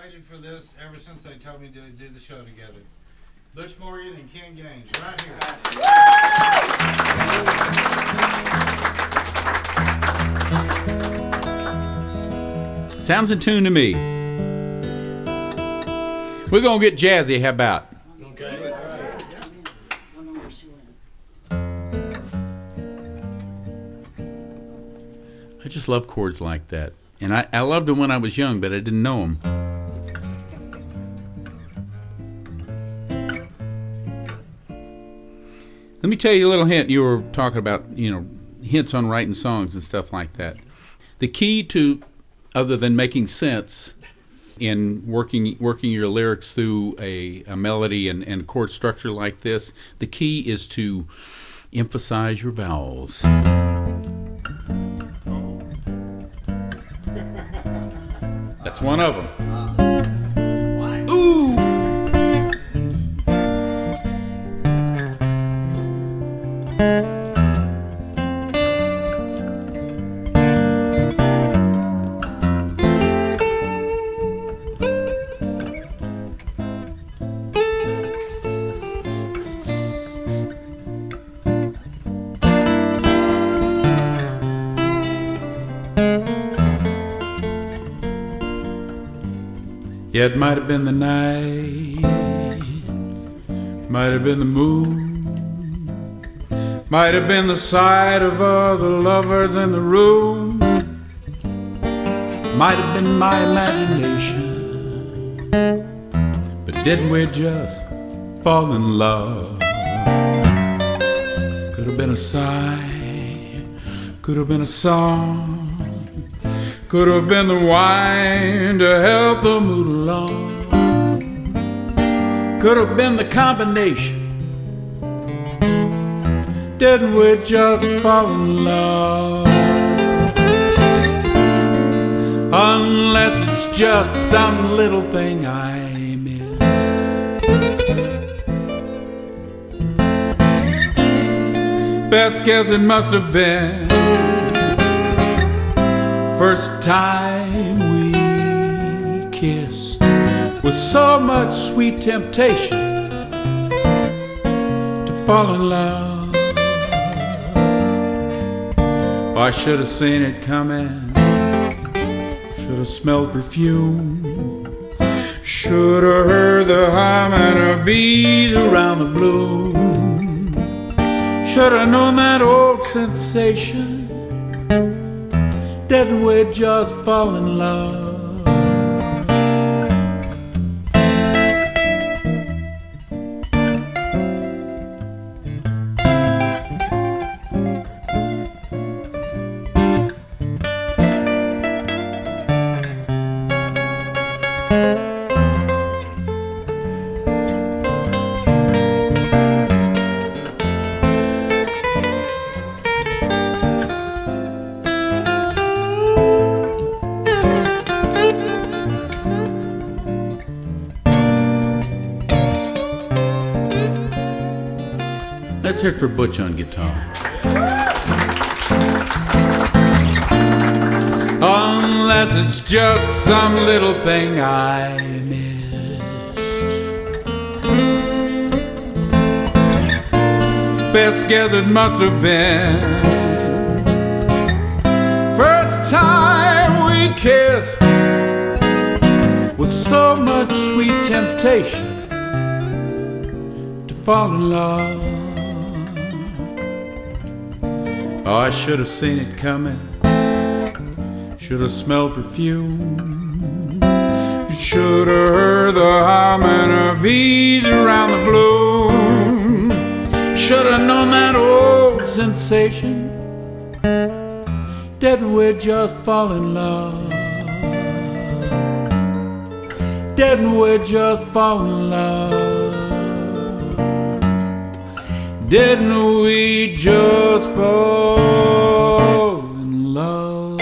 waited for this ever since they told me to do the show together. Butch Morgan and Ken Gaines, right here. Sounds in tune to me. We're going to get jazzy, how about? Okay. I just love chords like that. And I loved them when I was young, but I didn't know them. Let me tell you a little hint. You were talking about, hints on writing songs and stuff like that. The key to, other than making sense in working your lyrics through a melody and chord structure like this, the key is to emphasize your vowels. That's one of them. Ooh! Yeah, it might have been the night, might have been the moon, might have been the sight of other lovers in the room, might have been my imagination, but didn't we just fall in love? Could have been a sigh, could have been a song, could have been the wine to help the mood along. Could have been the combination. Didn't we just fall in love? Unless it's just some little thing I miss. Best guess it must have been first time we kissed with so much sweet temptation to fall in love. I should have seen it coming, should have smelled perfume, should have heard the humming of bees around the bloom, should have known that old sensation. Didn't we just fall in love? Let's hear it for Butch on guitar. Unless it's just some little thing I missed. Best guess it must have been first time we kissed with so much sweet temptation to fall in love. Oh, I should have seen it coming, should have smelled perfume, should have heard the humming of bees around the bloom, should have known that old sensation. Didn't we just fall in love? Didn't we just fall in love? Didn't we just fall in love?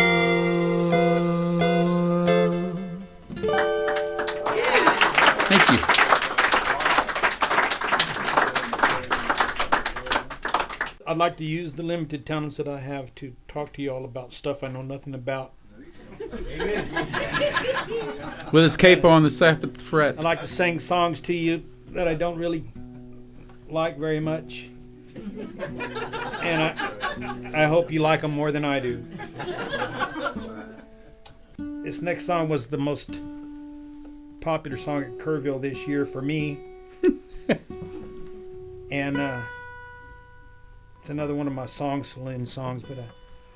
Thank you. I'd like to use the limited talents that I have to talk to you all about stuff I know nothing about. With his capo on the 7th fret. I like to sing songs to you that I don't really like very much. And I hope you like them more than I do. This next song was the most popular song at Kerrville this year for me. And it's another one of my song saloon songs, but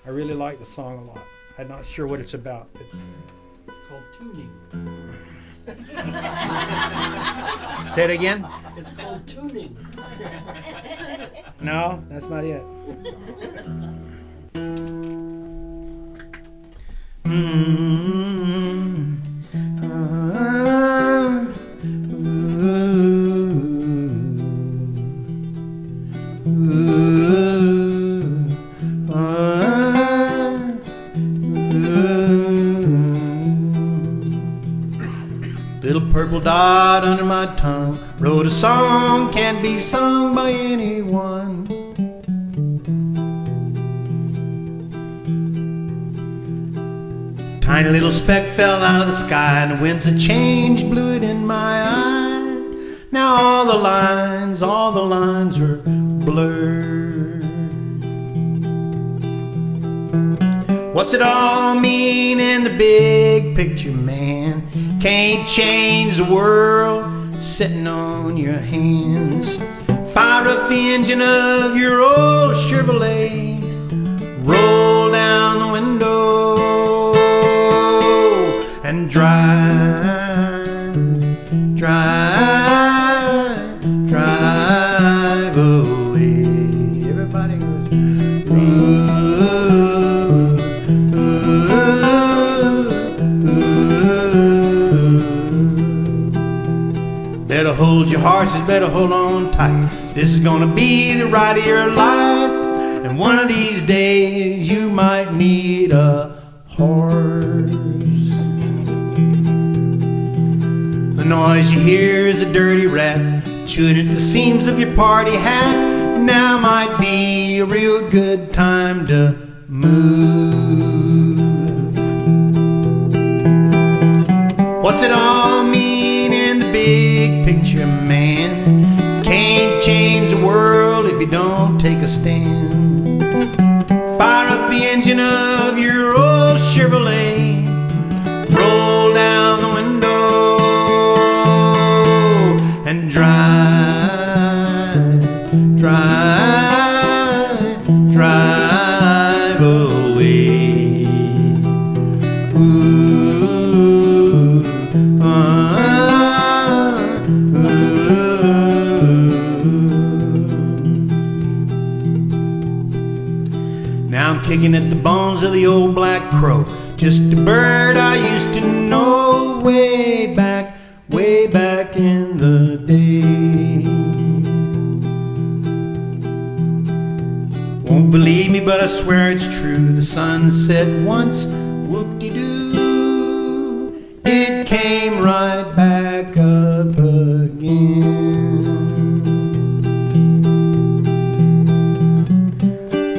I really like the song a lot. I'm not sure what it's about. But It's called tuning. say it again? It's called tuning. No, that's not it. Little purple dot under my tongue, wrote a song can't be sung by anyone. Tiny little speck fell out of the sky, and the winds of change blew it in my eye. Now all the lines are blurred. What's it all mean in the big picture, man? Can't change the world sitting on your hands. Fire up the engine of your old Chevrolet, roll down the window and drive, drive, drive away. Everybody goes, better hold your horses, better hold on tight. This is gonna be the ride of your life, and one of these days you might need a horse. The noise you hear is a dirty rat chewing at the seams of your party hat. Now might be a real good time to move. What's it all mean in the big picture, man? Can't change the world if you don't take a stand. Fire up the engine of your old Chevrolet, roll down the window and drive, drive, drive away. Ooh, Now I'm kicking at the bones of the old black crow, just a bird I used to know way back in the day. Won't believe me, but I swear it's true. The sun set once, whoop-de-doo, it came right back up again.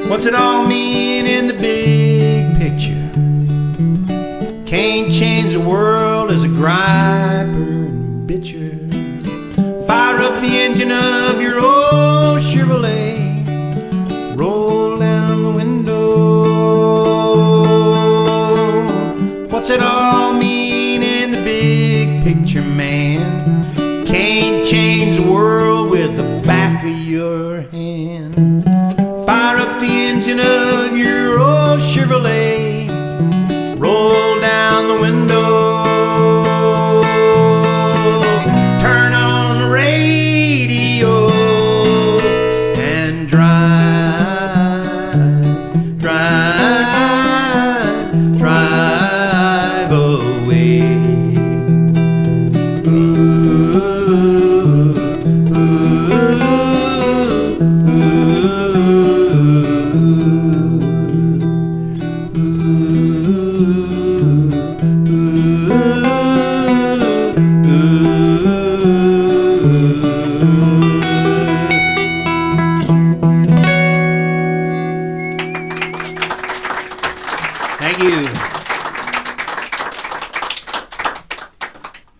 What's it all mean in the big picture? Can't change the world as a griper and bitcher. Fire up the engine of your old Chevrolet, roll down the window. What's it all mean in the big picture, man? Can't change the world with the back of your hand. Fire up the engine of your old Chevrolet, roll down the window, turn on the radio and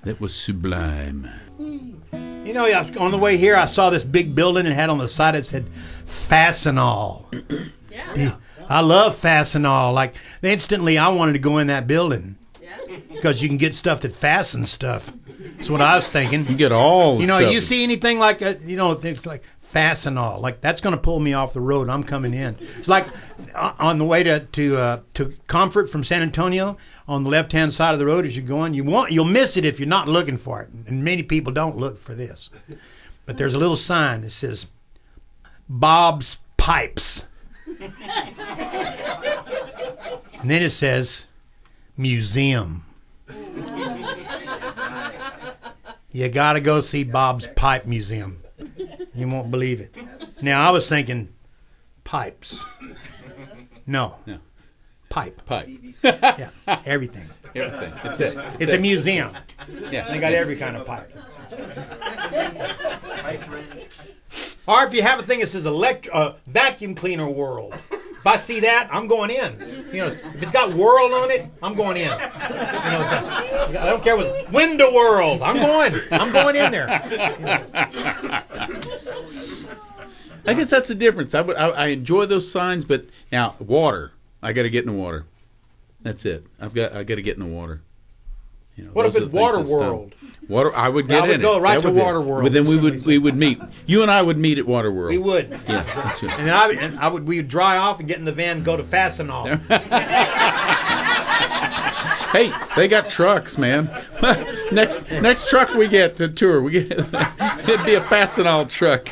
That was sublime. You know, on the way here, I saw this big building and had on the side it said Fastenal. Yeah. I love Fastenal. Like, instantly, I wanted to go in that building Yeah. because you can get stuff that fastens stuff. That's what I was thinking. You get all the You know, stuff. you see anything like that, you know, things like Fastenal, like that's going to pull me off the road. I'm coming in. It's like on the way to Comfort from San Antonio, on the left-hand side of the road as you're going, you'll miss it if you're not looking for it. And many people don't look for this. But there's a little sign that says, Bob's Pipes. And then it says, Museum. You got to go see Bob's Pipe Museum. You won't believe it. Now, I was thinking pipes. No. No. Pipe. Yeah, Everything. everything. That's it. That's It's it. a museum. Yeah. They got every kind of pipe. Or if you have a thing that says vacuum cleaner world. If I see that, I'm going in. You know, if it's got world on it, I'm going in. You know, I don't care what's window world. I'm going in there. I guess that's the difference. I enjoy those signs, but now water. I got to get in the water. That's it. I got to get in the water. You know, What those if are it's the things Water that stun. World? Water. I would get I would in go it. right That to would be- Water World. But then we would meet. You and I would meet at Water World. We would. Yeah, that's it. And then we would dry off and get in the van and go to Fastenal. Hey, they got trucks, man. next truck we get to tour, it'd be a Fastenal truck.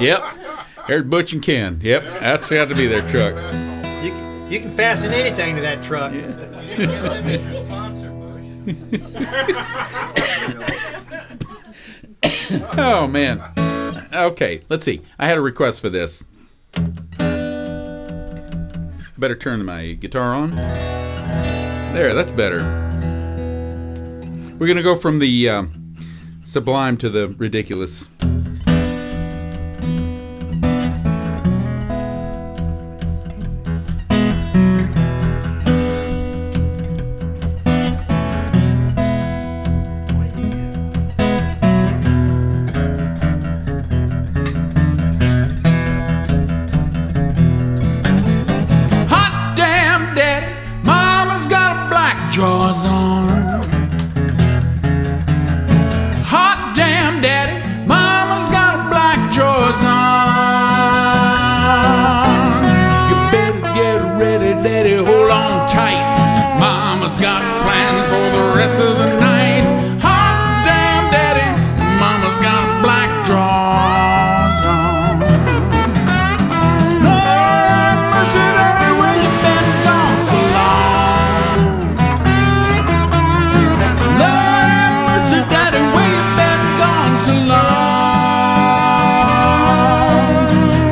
Yep. There's Butch and Ken. Yep, that's got to be their truck. You can fasten anything to that truck. Give them as your sponsor, Bush. Oh man. Okay, let's see. I had a request for this. Better turn my guitar on. There, that's better. We're gonna go from the sublime to the ridiculous. Hot damn, Daddy, Mama's got a black jaws on. Hot damn, Daddy, Mama's got a black jaws on. You better get ready, Daddy, hold on tight. Mama's got plans for the rest of the night. Hot damn, Daddy, Mama's got a black jaws on. Lord mercy, Daddy, where you been gone so long? Lord mercy, Daddy, where you been gone so long?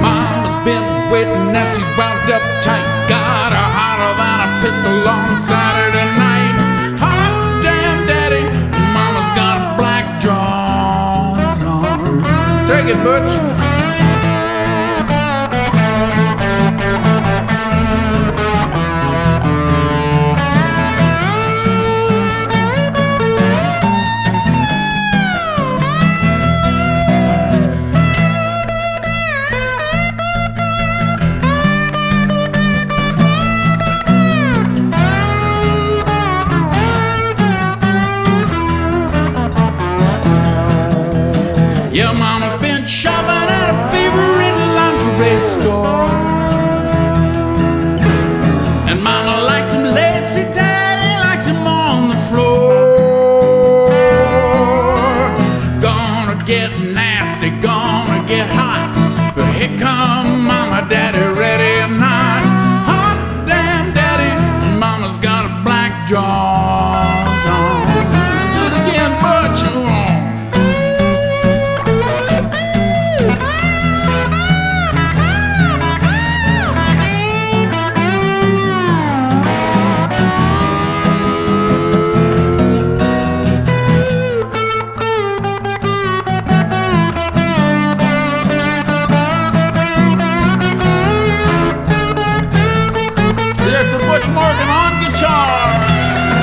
Mama's been waiting and she's wound up tight. Got her hotter than a pistol on Saturday night. Hot damn, Daddy, Mama's got a black jaws on. Take it, Butch. Yeah, Mama's been shopping at a favorite lingerie store. And Mama likes him lazy, Daddy likes him on the floor. Gonna get nasty, gonna get hot. But here come Mama, Daddy, ready or not. Hot damn, Daddy, Mama's got a black jaws on. Do it again, Butch, you on. There's for Butch Morgan on guitar.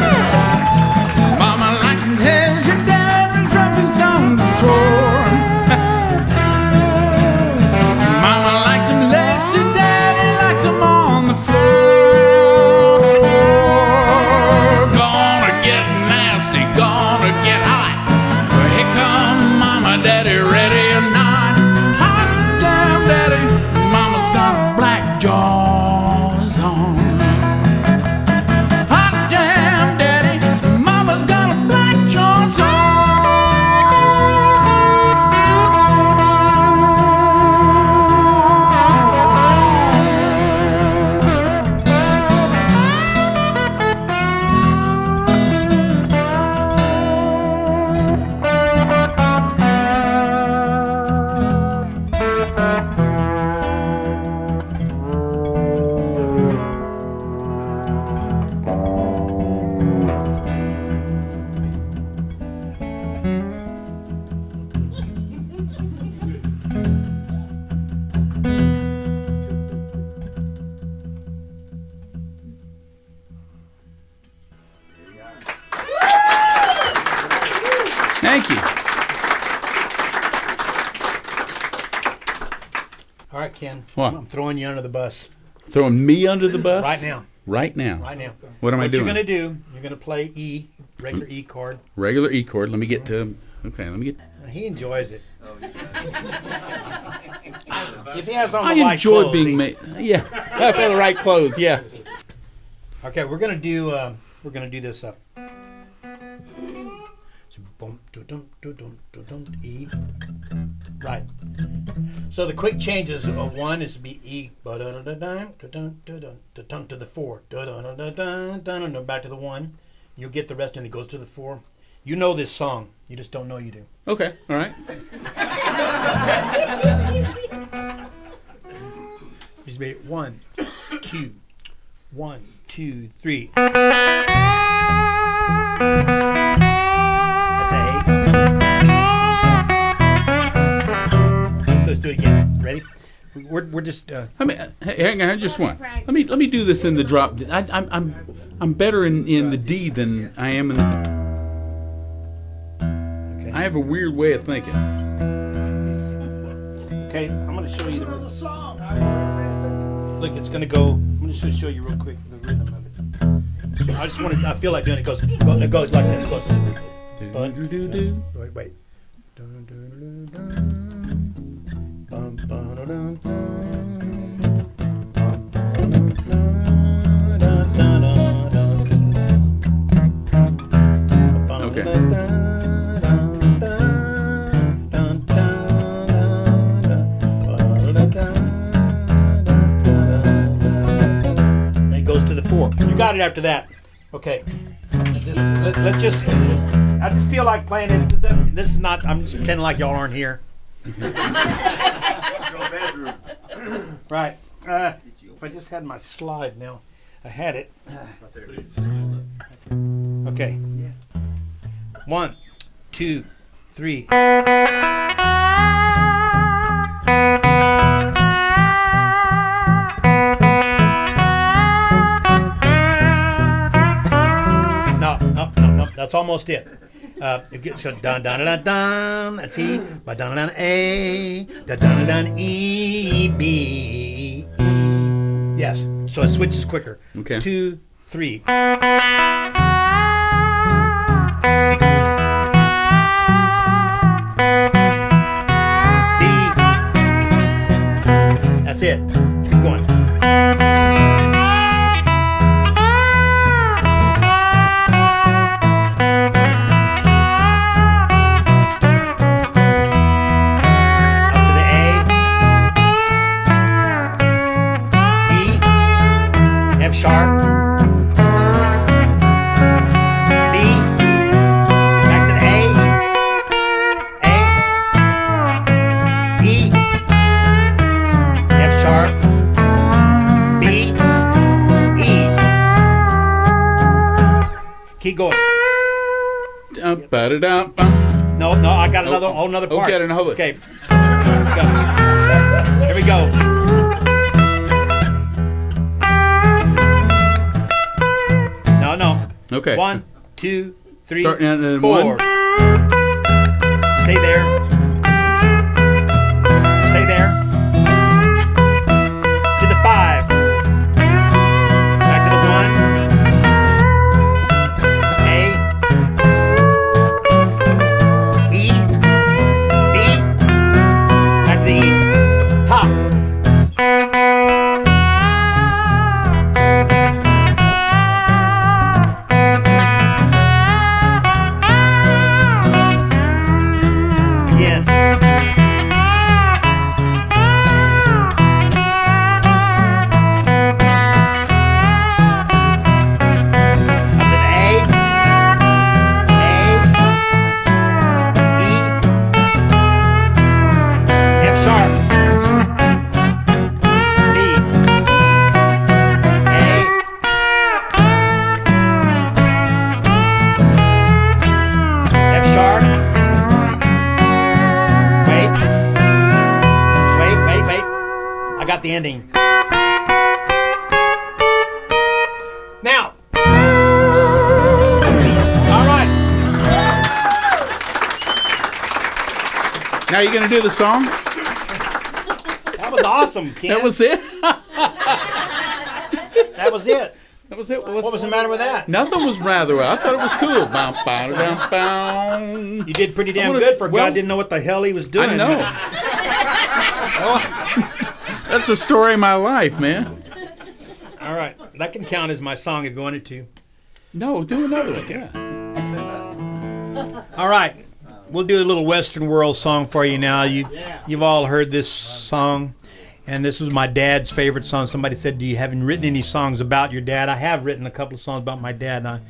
Ken. What? I'm throwing you under the bus Throwing me under the bus? right now. Right now. Right now. What am I doing? What you're going to do, you're going to play E, regular E chord. Regular E chord. Let me get to. Okay, let me get. He enjoys it. If he has on the I right enjoy clothes, being made. Yeah, I have the right clothes. Yeah. Okay, we're gonna do this up. So, boom, dum, E. Right. So the quick changes of one is to be E, to the 4, back to the 1. You'll get the rest, and it goes to the 4. You know this song. You just don't know you do. Okay. All right. Just be 1, 2, 1, 2, 3. That's A. Let's do it again. Ready? We're just. I mean, hang on, just one. Let me do this in the drop. I'm better in the D than I am in the. Okay. I have a weird way of thinking. Okay, I'm going to show you the song. Look, it's going to go. I'm going to show you real quick the rhythm of it. I just want to. I feel like doing it. It goes like this. It goes. Wait. Okay. It goes to the 4. You got it after that. Okay. Let's just. I just feel like playing it. This is not. I'm just pretending like y'all aren't here. Right. If I just had my slide now, I had it. Okay. 1, 2, 3. No. That's almost it. So dun dun dun dun. That's E. Ba dun dun A. Da dun dun E B. Yes. So it switches quicker. Okay. 2, 3. B. That's it. Keep going. Sharp, B, back to the A, E, F sharp, B, E. Keep going. No, I got another whole another part. Okay, hold it. Okay. Here we go. No. Okay. 1, 2, 3, Starting at the 4. 1. Stay there. Stay there. To the 5. Back to the 1. A. E. B. Back to the E. Top. The ending. Now. All right. Now you're going to do the song? That was awesome, Ken. That was it. That was it. That was it. What was the matter with that? Nothing was rather well. I thought it was cool. Bow, bow, bow, bow. You did pretty damn I wanna good for a well, guy didn't know what the hell he was doing. I know. Well, that's the story of my life, man. All right. That can count as my song if you wanted to. No, do another one. Yeah. All right. We'll do a little Western World song for you now. You've all heard this song. And this was my dad's favorite song. Somebody said, "Do you haven't written any songs about your dad?" I have written a couple of songs about my dad,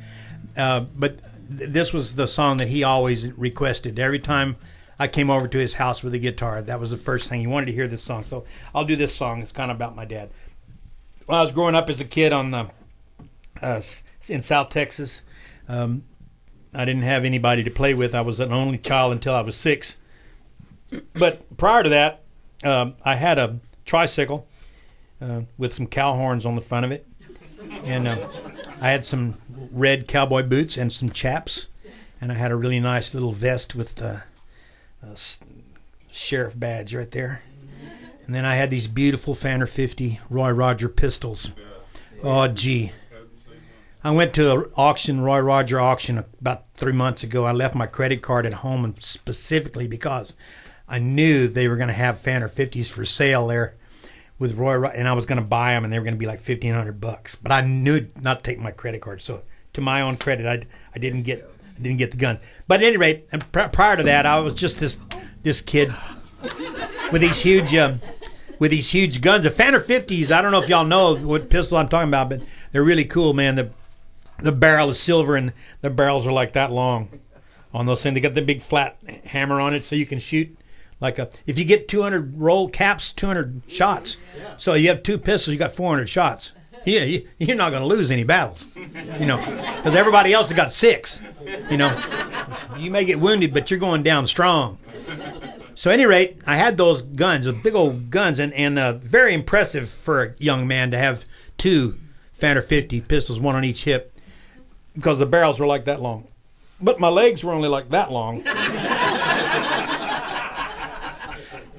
but this was the song that he always requested. Every time I came over to his house with a guitar, that was the first thing he wanted to hear. This song, so I'll do this song. It's kind of about my dad. When I was growing up as a kid in South Texas, I didn't have anybody to play with. I was an only child until I was 6. But prior to that, I had a tricycle with some cow horns on the front of it, and I had some red cowboy boots and some chaps, and I had a really nice little vest with the sheriff badge right there, and then I had these beautiful Fanner 50 Roy Roger pistols. Oh gee, I went to an auction, Roy Roger auction, about 3 months ago. I left my credit card at home, and specifically because I knew they were going to have Fanner 50s for sale there with Roy, and I was going to buy them, and they were going to be like $1,500. But I knew not to take my credit card, so to my own credit, I didn't get the gun. But at any rate, prior to that, I was just this kid with these huge guns. The Fanner 50s. I don't know if y'all know what pistol I'm talking about, but they're really cool, man. The barrel is silver, and the barrels are like that long on those things. They got the big flat hammer on it, so you can shoot. If you get 200 roll caps, 200 shots. So you have 2 pistols, you got 400 shots. Yeah, you're not going to lose any battles, because everybody else has got 6. You may get wounded, but you're going down strong. So at any rate, I had those guns, those big old guns, and very impressive for a young man to have 2 Fanner 50 pistols, 1 on each hip, because the barrels were like that long. But my legs were only like that long.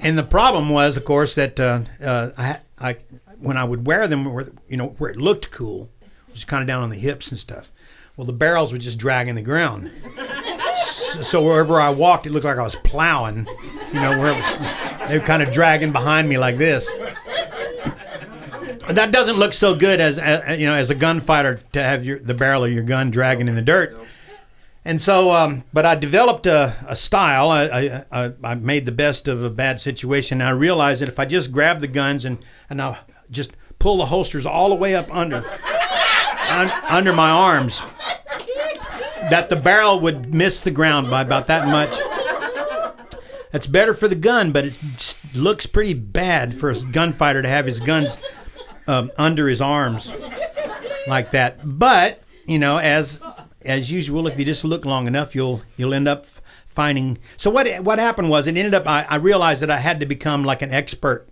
And the problem was, of course, that I when I would wear them, where it looked cool, which was kind of down on the hips and stuff. Well, the barrels were just dragging the ground. So wherever I walked, it looked like I was plowing. Where they were kind of dragging behind me like this. That doesn't look so good as a gunfighter to have the barrel of your gun dragging in the dirt. And so, but I developed a style. I made the best of a bad situation. And I realized that if I just grab the guns and I'll just pull the holsters all the way up under my arms, that the barrel would miss the ground by about that much. That's better for the gun, but it looks pretty bad for a gunfighter to have his guns under his arms like that. But as usual, if you just look long enough, you'll end up finding. So what happened was, it ended up. I realized that I had to become like an expert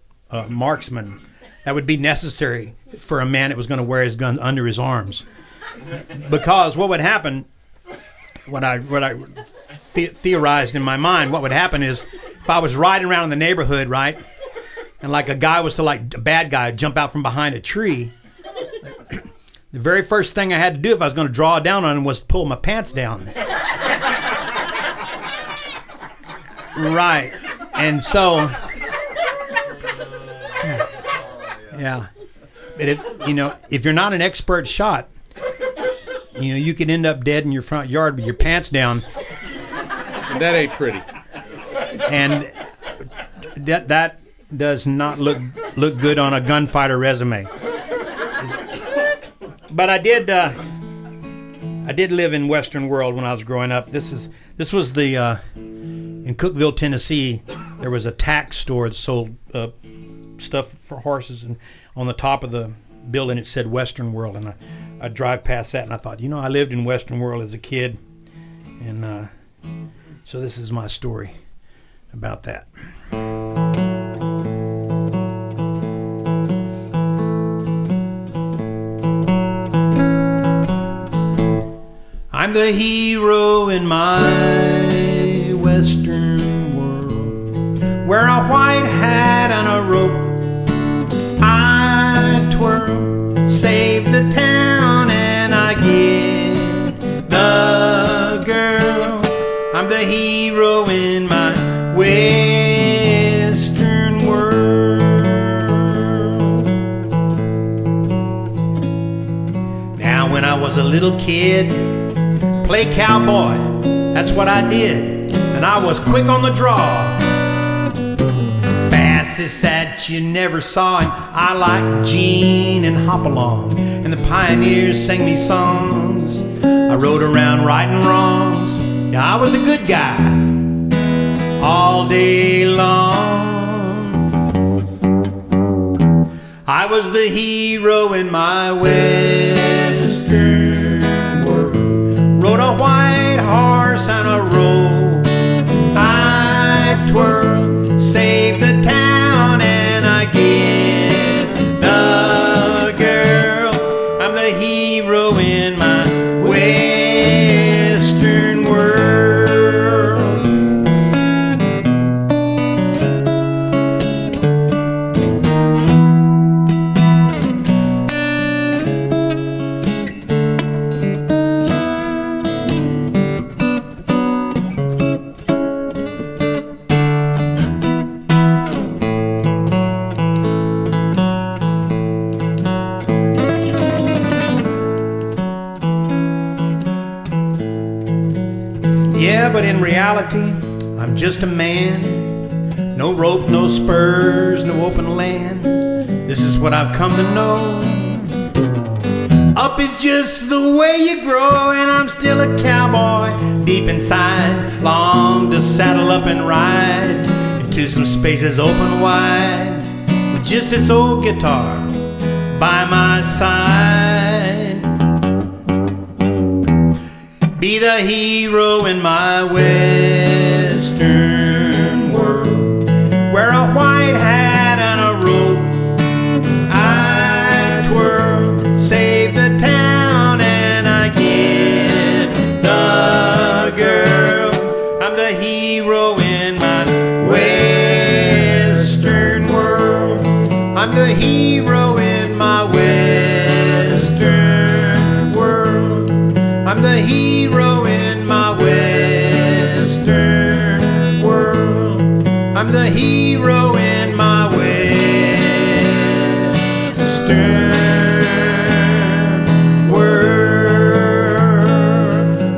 marksman. That would be necessary for a man that was going to wear his gun under his arms. Because what would happen, what I theorized in my mind, what would happen is, if I was riding around in the neighborhood, right, and like a bad guy jump out from behind a tree. The very first thing I had to do if I was going to draw down on him was to pull my pants down. Right. And so, yeah. But if you're not an expert shot, you could end up dead in your front yard with your pants down. That ain't pretty. And that does not look good on a gunfighter resume. But I did live in Western World when I was growing up. This was in Cookeville, Tennessee. There was a tack store that sold stuff for horses, and on the top of the building it said Western World. And I drive past that, and I thought, I lived in Western World as a kid, and so this is my story about that. I'm the hero in my Western world. Wear a white hat and a rope I'm the hero in my Western world. Now when I was a little kid, play cowboy, that's what I did, and I was quick on the draw. Fastest that you never saw, and I like Gene and Hopalong, and the pioneers sang me songs. I rode around righting wrongs. Yeah, I was a good guy all day long. I was the hero in my Western world. Rode a white horse and a roll. I twirl, save the town, and I get the girl. I'm the hero in my Western world. Yeah, but in reality, I'm just a man. No rope, no spurs, no open land. This is what I've come to know. Up is just the way you grow, and I'm still a cowboy deep inside. Long to saddle up and ride into some spaces open wide, with just this old guitar by my side. Be the hero in my Western world. Wear a white hat and a rope. I twirl, save the town, and I get the girl. I'm the hero in my Western world. I'm the hero in my Western world. I'm the hero in my Western world. I'm the hero in my Western world.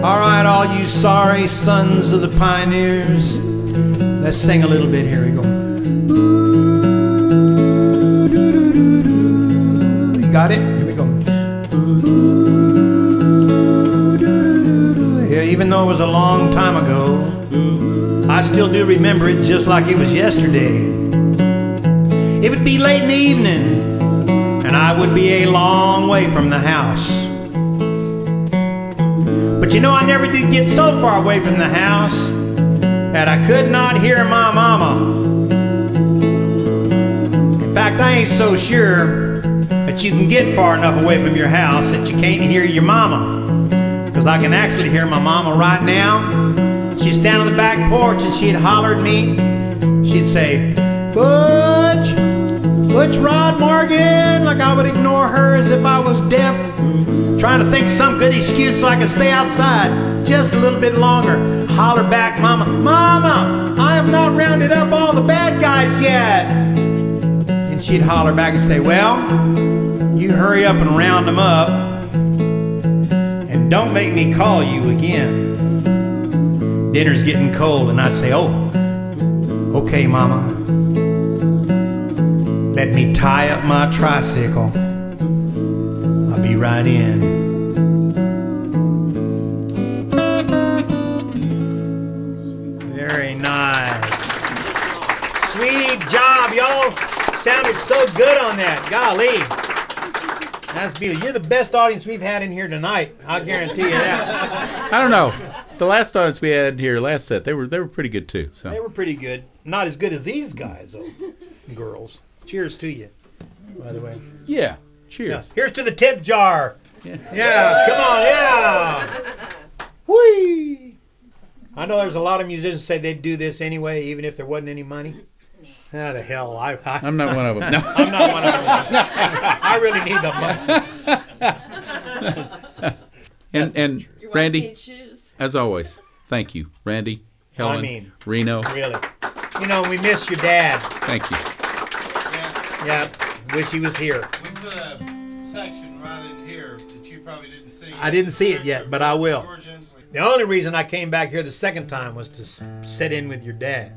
All right, all you sorry sons of the pioneers, let's sing a little bit. Here we go. Ooh, doo, doo, doo, doo. You got it? Here we go. Even though it was a long time ago, I still do remember it just like it was yesterday. It would be late in the evening, and I would be a long way from the house. But you know, I never did get so far away from the house that I could not hear my mama. In fact, I ain't so sure that you can get far enough away from your house that you can't hear your mama. Because I can actually hear my mama right now. She'd stand on the back porch and she'd holler at me. She'd say, Butch Rod Morgan, like I would ignore her as if I was deaf. Trying to think some good excuse so I could stay outside just a little bit longer. Holler back, Mama, Mama, I have not rounded up all the bad guys yet. And she'd holler back and say, well, you hurry up and round them up. Don't make me call you again. Dinner's getting cold, and I'd say, oh, okay, Mama. Let me tie up my tricycle. I'll be right in. Very nice. Sweet job, y'all. Sounded so good on that. Golly. That's beautiful. You're the best audience we've had in here tonight. I'll guarantee you that. I don't know. The last audience we had here last set, they were pretty good too. So they were pretty good. Not as good as these guys, though. Girls. Cheers to you, by the way. yeah. Cheers. Yeah. Here's to the tip jar. Yeah. Yeah, come on, yeah. Whee! I know there's a lot of musicians say they'd do this anyway, even if there wasn't any money. How the hell? I'm not one of them. No. I'm not one of them. I really need the money. And Randy, as always, Thank you, Randy, Helen, Reno. Really. You know, we miss your dad. Thank you. Yeah, Yeah, wish he was here. we put a section right in here that you probably didn't see. I didn't see it yet, but I will. George Inslee. The only reason I came back here the second time was to sit in with your dad.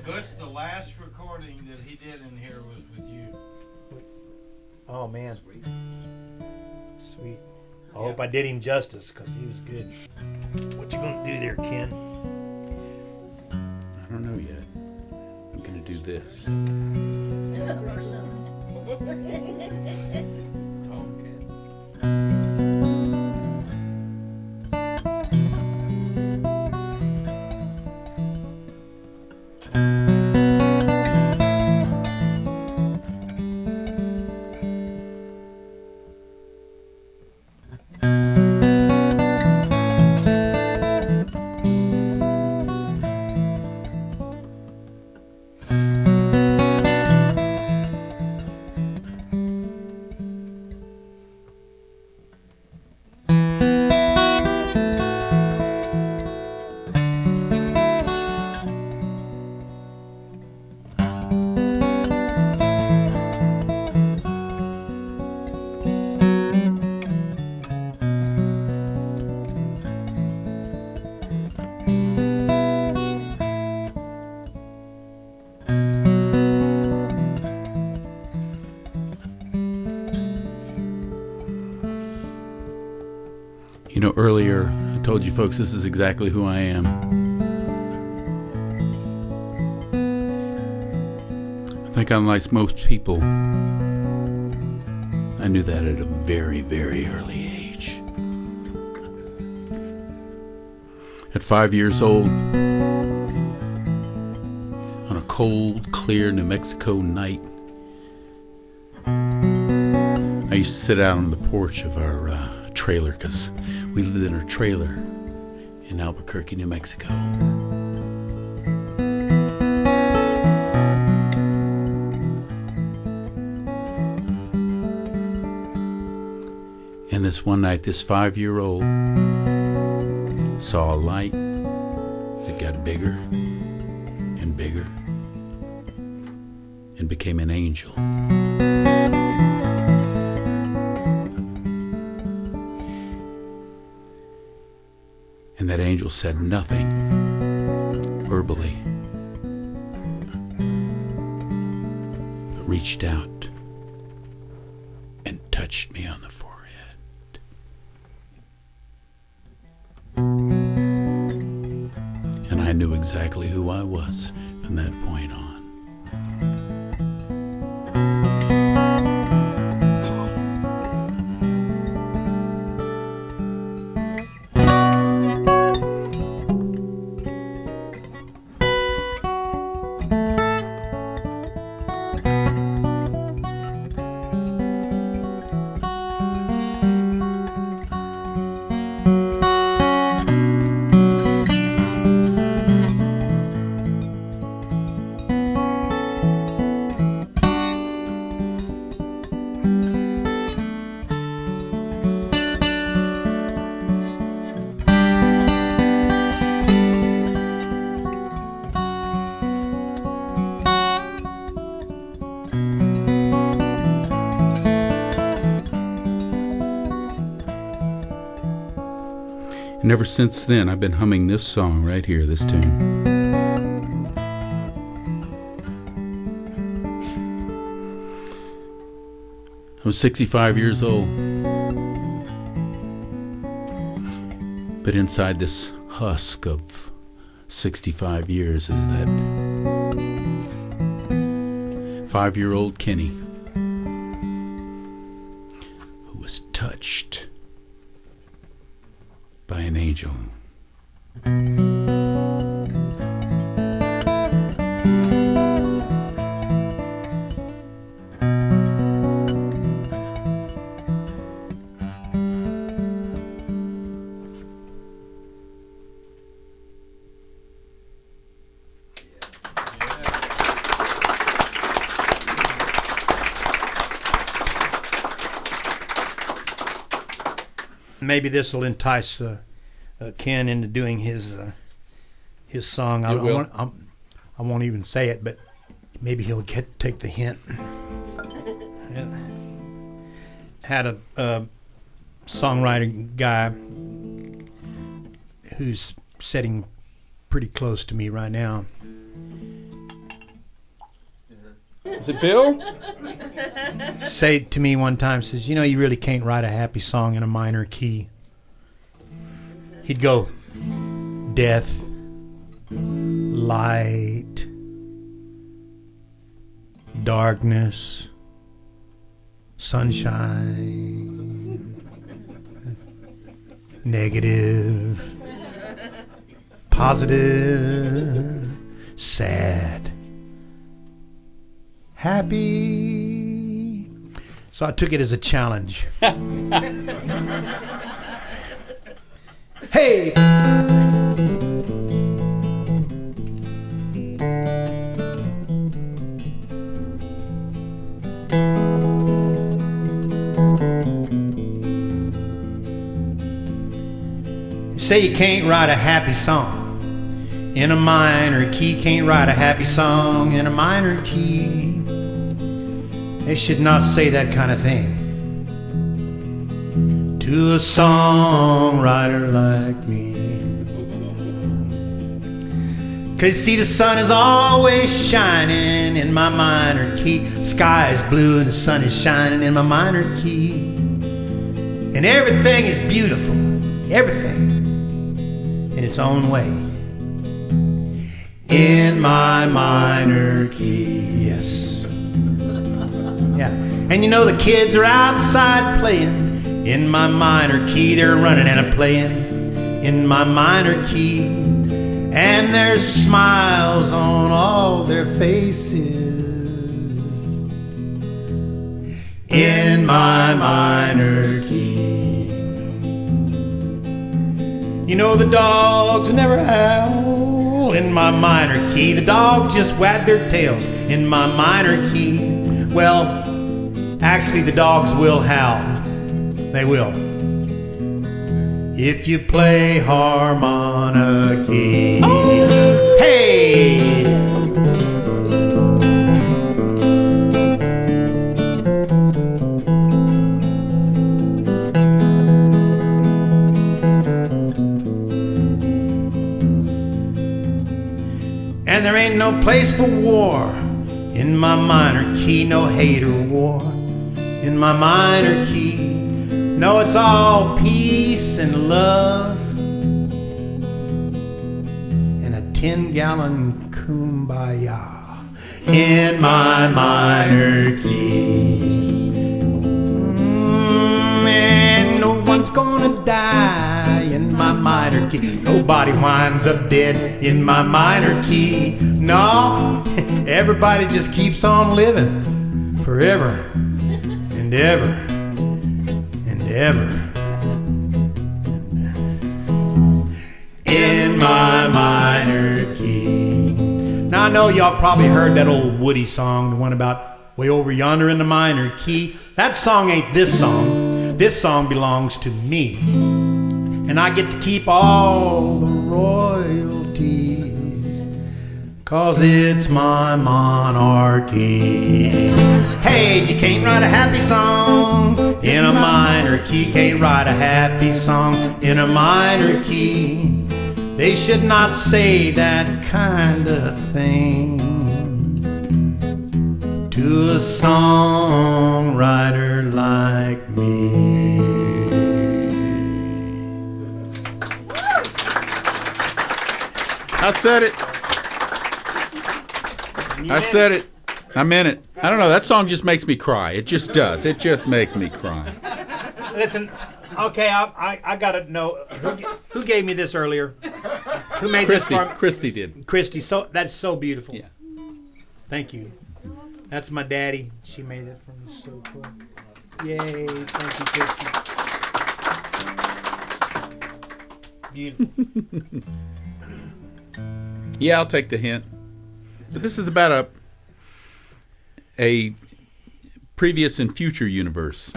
Butch, the last recording that he did in here was with you. Oh, man. Sweet. I hope I did him justice, because he was good. What you going to do there, Ken? I don't know yet. I'm going to do this. You know, earlier I told you folks this is exactly who I am. I think unlike most people, I knew that at a very, very early age. At 5 years old, on a cold, clear New Mexico night, I used to sit out on the porch of our trailer, because we lived in a trailer in Albuquerque, New Mexico. And this one night, this 5-year-old saw a light that got bigger and bigger and became an angel. And that angel said nothing verbally, but reached out and touched me on the forehead. And I knew exactly who I was from that point on. And ever since then, I've been humming this song right here, this tune. I was 65 years old. But inside this husk of 65 years is that 5-year-old Kenny who was touched by an angel. Maybe this will entice Ken into doing his song. I won't even say it, but maybe he'll take the hint. Had a songwriting guy who's sitting pretty close to me right now. Is it Bill? Say to me one time, says, you really can't write a happy song in a minor key. He'd go, death, light, darkness, sunshine, negative, positive, sad, happy. So I took it as a challenge. Hey! You say you can't write a happy song in a minor key, can't write a happy song in a minor key. They should not say that kind of thing to a songwriter like me. 'Cause see, the sun is always shining in my minor key. Sky is blue and the sun is shining in my minor key. And everything is beautiful, everything in its own way. In my minor key, yes. Yeah. And the kids are outside playing in my minor key. They're running and playing in my minor key. And there's smiles on all their faces in my minor key. The dogs never howl in my minor key. The dogs just wag their tails in my minor key. Well, actually the dogs will howl. They will. If you play harmonica. Oh. Hey! And there ain't no place for war in my minor key. No hate or war in my minor key. No, it's all peace and love and a 10-gallon kumbaya in my minor key. And no one's gonna die in my minor key. Nobody winds up dead in my minor key. No, everybody just keeps on living forever and ever. Ever in my minor key. Now I know y'all probably heard that old Woody song, the one about way over yonder in the minor key. That song ain't this song. This song belongs to me, and I get to keep all the royalties, 'cause it's my monarchy. Hey, you can't write a happy song in a minor key. Can't write a happy song in a minor key. They should not say that kind of thing to a songwriter like me. I said it. I said it. I meant it. I don't know. That song just makes me cry. It just does. It just makes me cry. Listen, okay, I gotta know who gave me this earlier. Who made Christy, this for me? Christy did. Christy. So that's so beautiful. Yeah. Thank you. That's my daddy. She made it for me. So cool. Yay! Thank you, Christy. Beautiful. Yeah, I'll take the hint. But this is about a previous and future universe.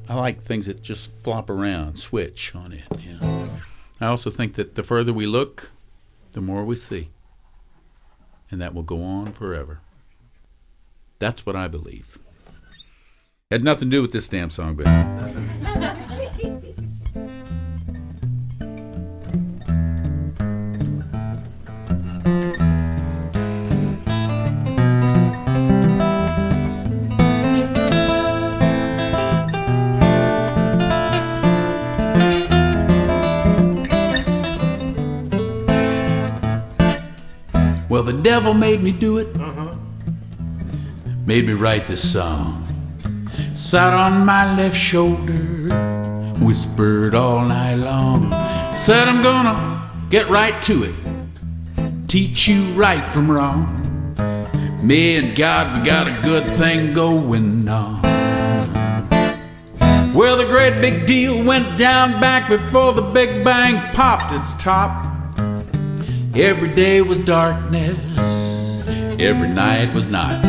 I like things that just flop around, switch on it. I also think that the further we look, the more we see. And that will go on forever. That's what I believe. Had nothing to do with this damn song, but... Well, the devil made me do it. Made me write this song. Sat on my left shoulder, whispered all night long. Said I'm gonna get right to it, teach you right from wrong. Me and God, we got a good thing going on. Well, the great big deal went down back before the Big Bang popped its top. Every day was darkness, every night was night.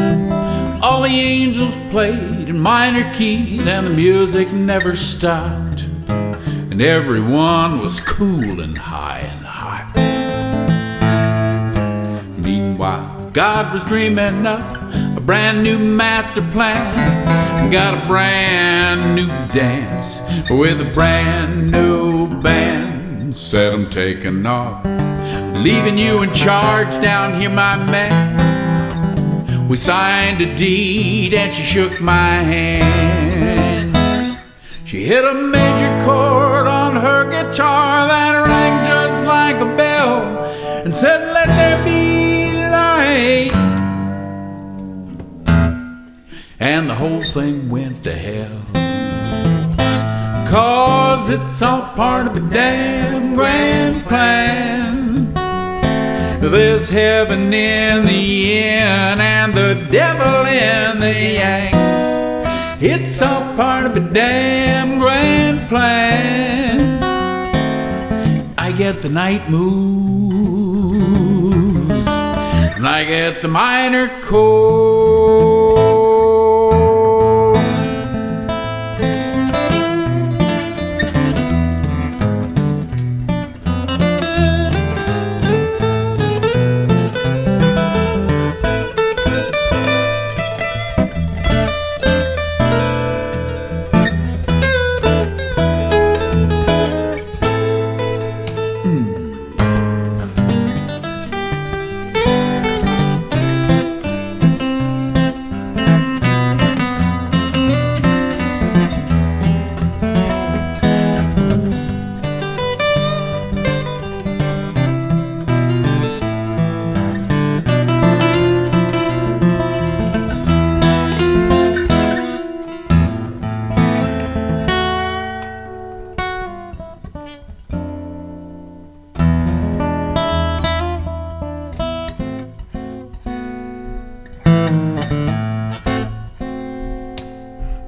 All the angels played in minor keys and the music never stopped. And everyone was cool and high and hot. Meanwhile, God was dreaming up a brand new master plan. Got a brand new dance with a brand new band. Said I'm taking off, leaving you in charge down here, my man. We signed a deed and she shook my hand. She hit a major chord on her guitar that rang just like a bell and said, let there be light. And the whole thing went to hell, 'cause it's all part of the damn grand plan. There's heaven in the yin and the devil in the yang. It's all part of a damn grand plan. I get the night moves and I get the minor chords.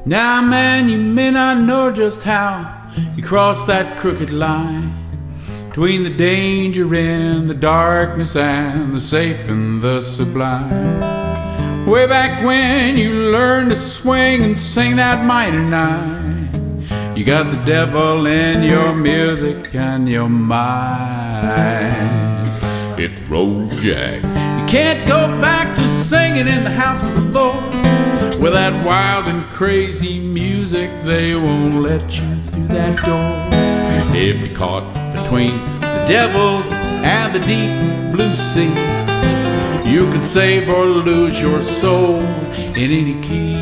Now, man, you may not know just how you cross that crooked line between the danger and the darkness and the safe and the sublime. Way back when you learned to swing and sing that minor nine, you got the devil in your music and your mind. Hit the road, Jack. You can't go back to singing in the house of the Lord. With that wild and crazy music, they won't let you through that door. If you're caught between the devil and the deep blue sea, you can save or lose your soul in any key.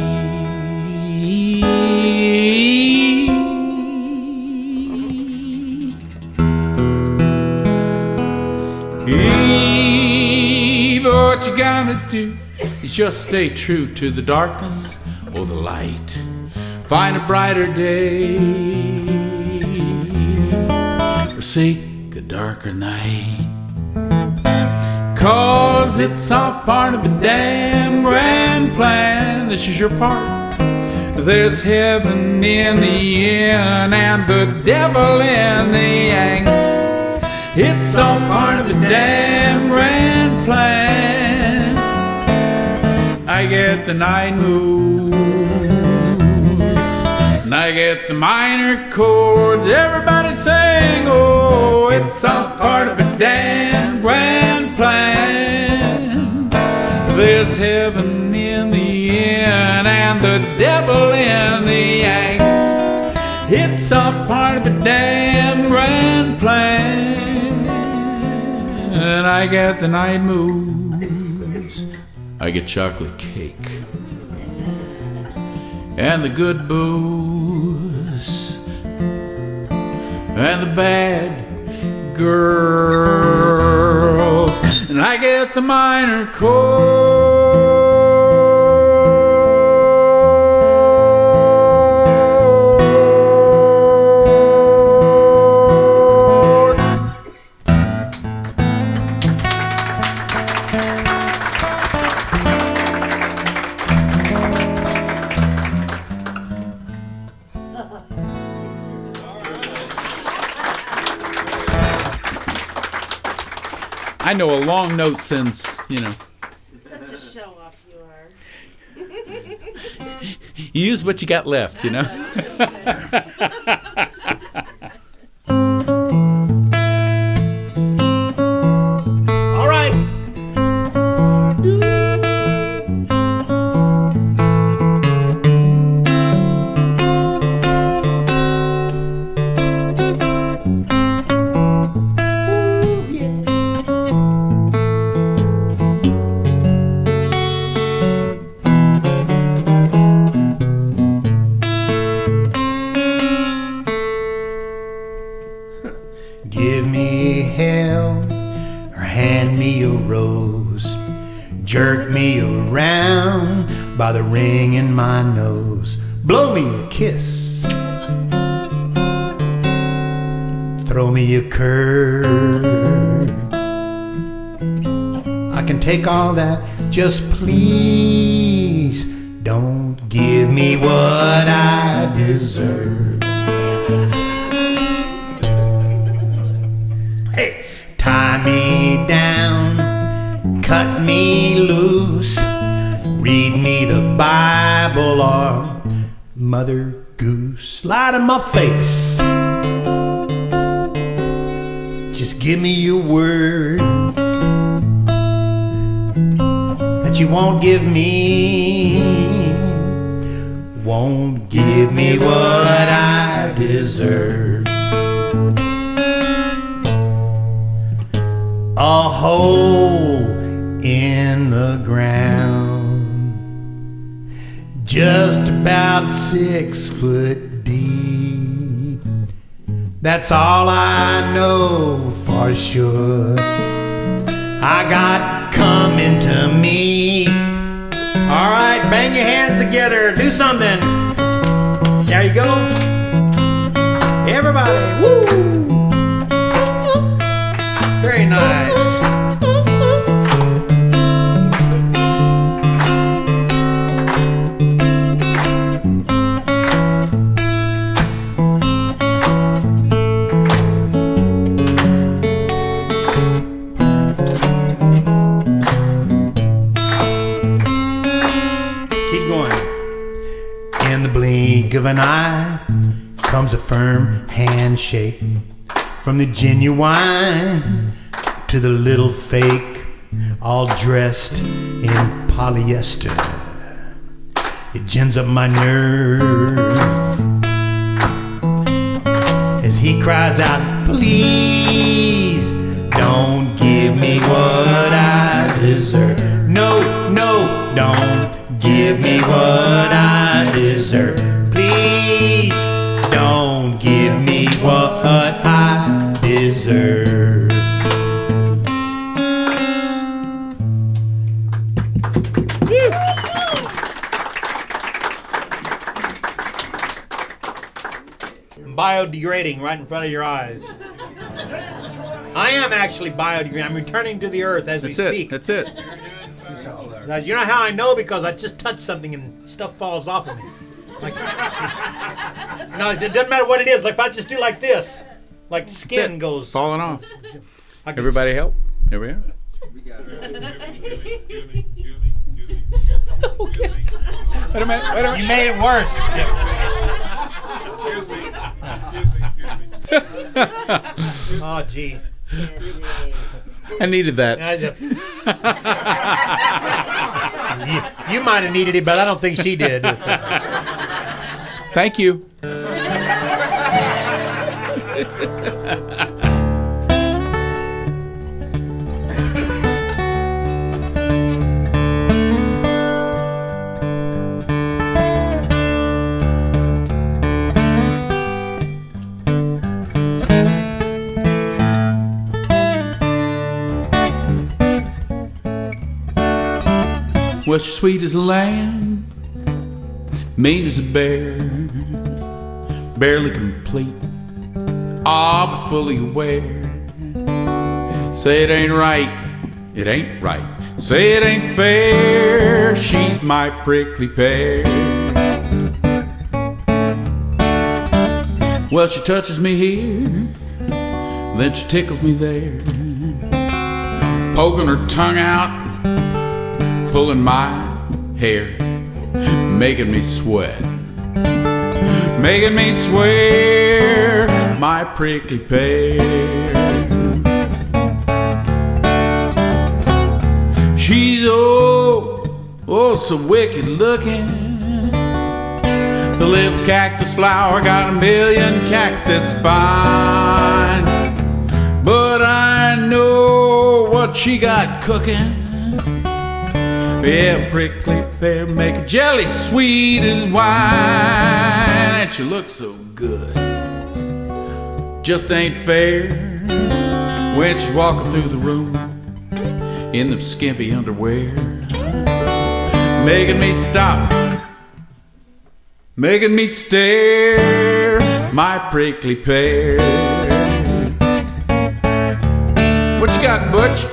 What you gotta do is just stay true to the darkness or the light. Find a brighter day or seek a darker night. 'Cause it's all part of a damn grand plan. This is your part. There's heaven in the yin and the devil in the yang. It's all part of a damn grand plan. I get the night moves And I get the minor chords, everybody sing, oh, it's all part of a damn grand plan. There's heaven in the end and the devil in the act. It's all part of a damn grand plan. And I get the night moves, I get chocolate cake and the good booze and the bad girls, and I get the minor chords. I know a long note since, you know. Such a show-off you are. You use what you got left, you know. All right. Give me hell or hand me a rose. Jerk me around by the ring in my nose. Blow me a kiss. Throw me a curve. I can take all that, just please don't give me what I deserve. Hey, tie me down, cut me loose, read me the Bible or Mother Goose. Lie to my face, just give me your word that you won't give me what I deserve. A hole in the ground, just about 6 foot deep. That's all I know for sure. I got coming to me. All right, bang your hands together, do something. There you go. Everybody, woo! Very nice. Keep going. In the blink of an eye comes a firm handshake. From the genuine to the little fake, all dressed in polyester. It gins up my nerve as he cries out, please don't give me what I deserve. No, no, don't give me what I deserve. Please don't give me what I deserve. I'm biodegrading right in front of your eyes. I am actually biodegrading. I'm returning to the earth as we speak. That's it. Now, you know how I know? Because I just touched something and stuff falls off of me. Like, no, it doesn't matter what it is. Like if I just do like this, like skin goes falling off. I can- Everybody help. Here we are. We got it. Okay. Wait a minute. You made it worse. Excuse me. Excuse me. Oh, gee. I needed that. You might have needed it, but I don't think she did. Thank you. Well, she's sweet as a lamb, mean as a bear, barely complete, but fully aware. Say it ain't right, it ain't right. Say it ain't fair, she's my prickly pear. Well, she touches me here, then she tickles me there, poking her tongue out, pulling my hair, making me sweat, making me swear, my prickly pear. She's oh so wicked looking. The little cactus flower got a million cactus spines, but I know what she got cooking. Yeah, prickly pear make a jelly sweet as wine. And she looks so good, just ain't fair when she's walking through the room in them skimpy underwear, making me stop, making me stare, my prickly pear. What you got, Butch?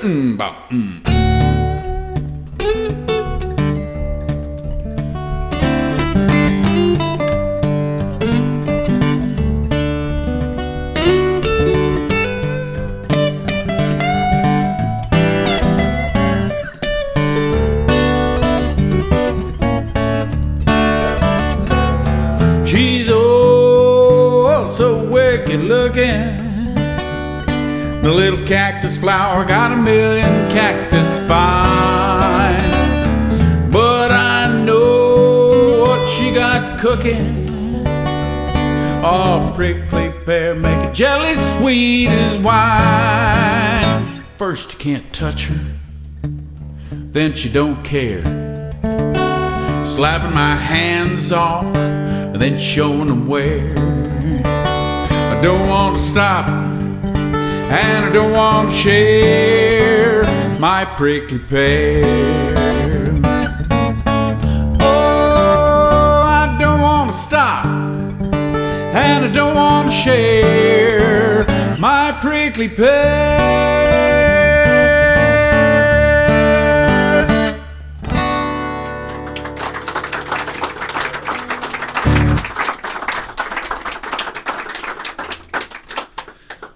She's oh so wicked looking. The little cactus flower got a million cactus spines, but I know what she got cooking. Oh, prickly pear make a jelly sweet as wine. First you can't touch her, then she don't care, slapping my hands off and then showing them where. I don't want to stop and I don't want to share, my prickly pear. Oh, I don't want to stop and I don't want to share, my prickly pear.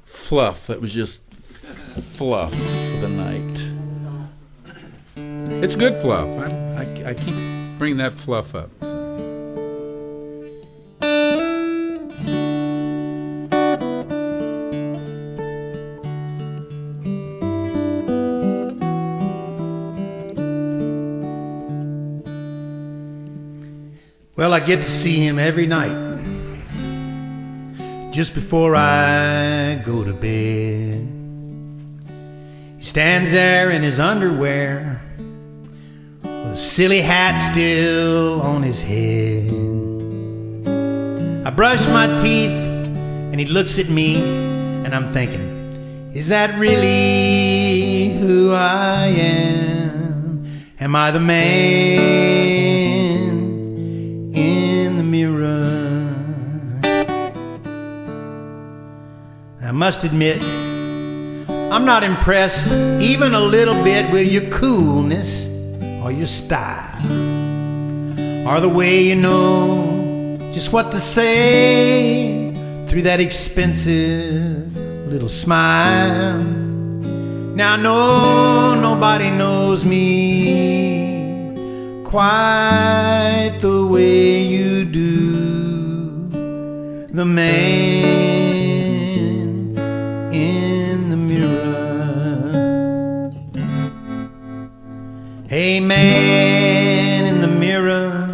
Fluff. That was just fluff for the night. It's good fluff. I keep bringing that fluff up. Well, I get to see him every night just before I go to bed. He stands there in his underwear with a silly hat still on his head. I brush my teeth and he looks at me and I'm thinking, is that really who I am? Am I the man in the mirror? I must admit, I'm not impressed even a little bit with your coolness or your style, or the way you know just what to say through that expensive little smile. Now I know nobody knows me quite the way you do. The man in the mirror. Hey, man in the mirror,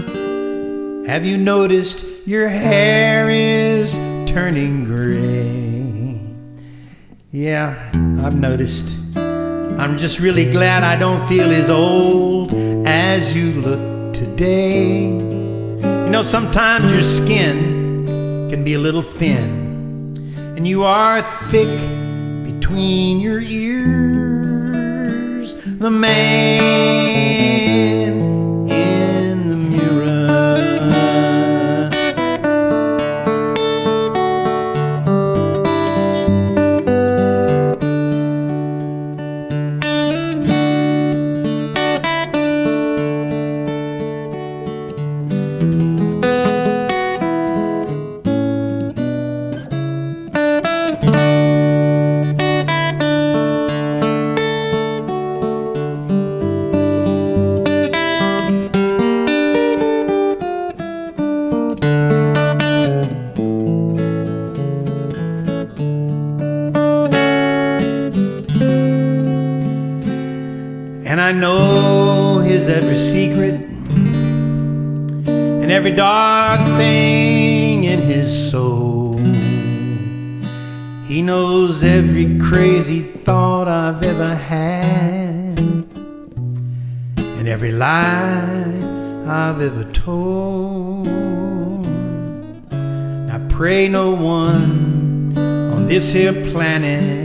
have you noticed your hair is turning gray? Yeah, I've noticed. I'm just really glad I don't feel as old as you look today. You know, sometimes your skin can be a little thin, and you are thick between your ears. The man in the mirror. And I know his every secret and every dark thing in his soul. He knows every crazy thought I've ever had and every lie I've ever told. Now pray no one on this here planet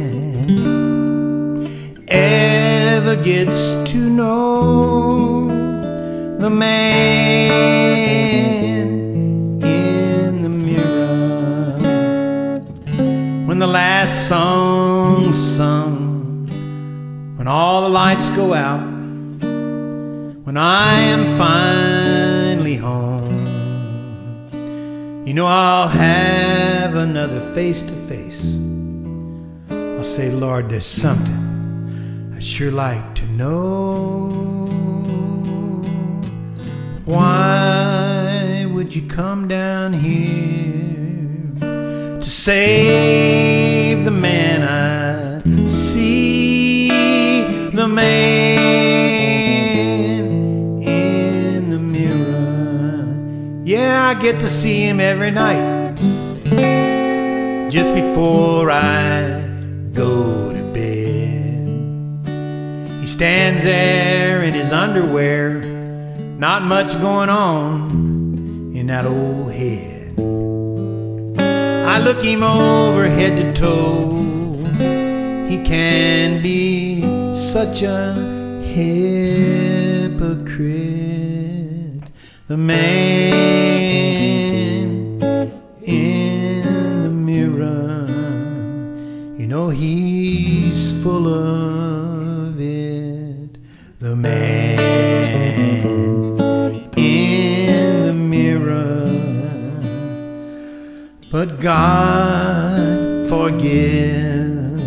ever gets to know the man in the mirror. When the last song's sung, when all the lights go out, when I am finally home, you know I'll have another face-to-face. I'll say, Lord, there's something I'd sure like to know. Why would you come down here to save the man I see? The man in the mirror. Yeah, I get to see him every night just before I go to bed. He stands there in his underwear, not much going on in that old head. I look him over head to toe. He can be such a hypocrite. The man in the mirror, you know he's full of it. The man in the mirror, but God forgives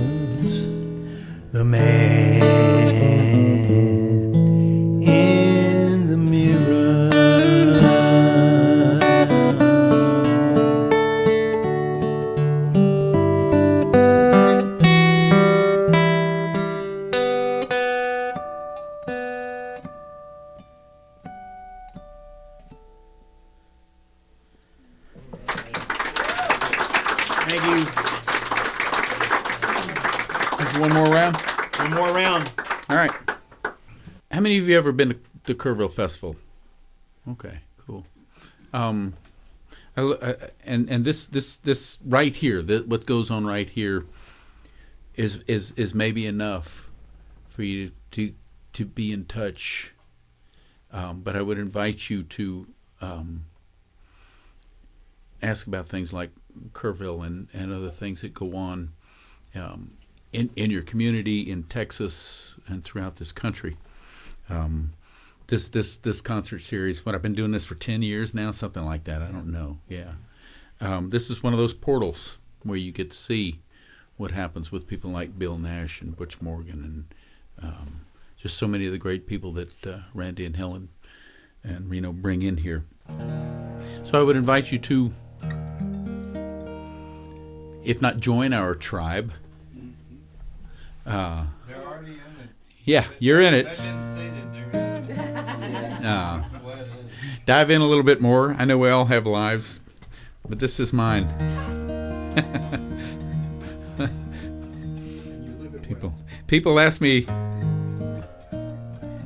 the man in the mirror. Thank you. There's one more round. One more round. All right. How many of you ever been to the Kerrville Festival? Okay, cool. And this right here, what goes on right here, is maybe enough for you to be in touch. But I would invite you to ask about things like Kerrville and other things that go on in your community, in Texas, and throughout this country. This concert series, what I've been doing this for 10 years now, something like that. I don't know. Yeah. This is one of those portals where you get to see what happens with people like Bill Nash and Butch Morgan and just so many of the great people that Randy and Helen and bring in here. So I would invite you to, if not join our tribe, They're already in it. yeah, you're in They've it. been seated. They're in it. That's the way it is. Dive in a little bit more. I know we all have lives, but this is mine. People ask me,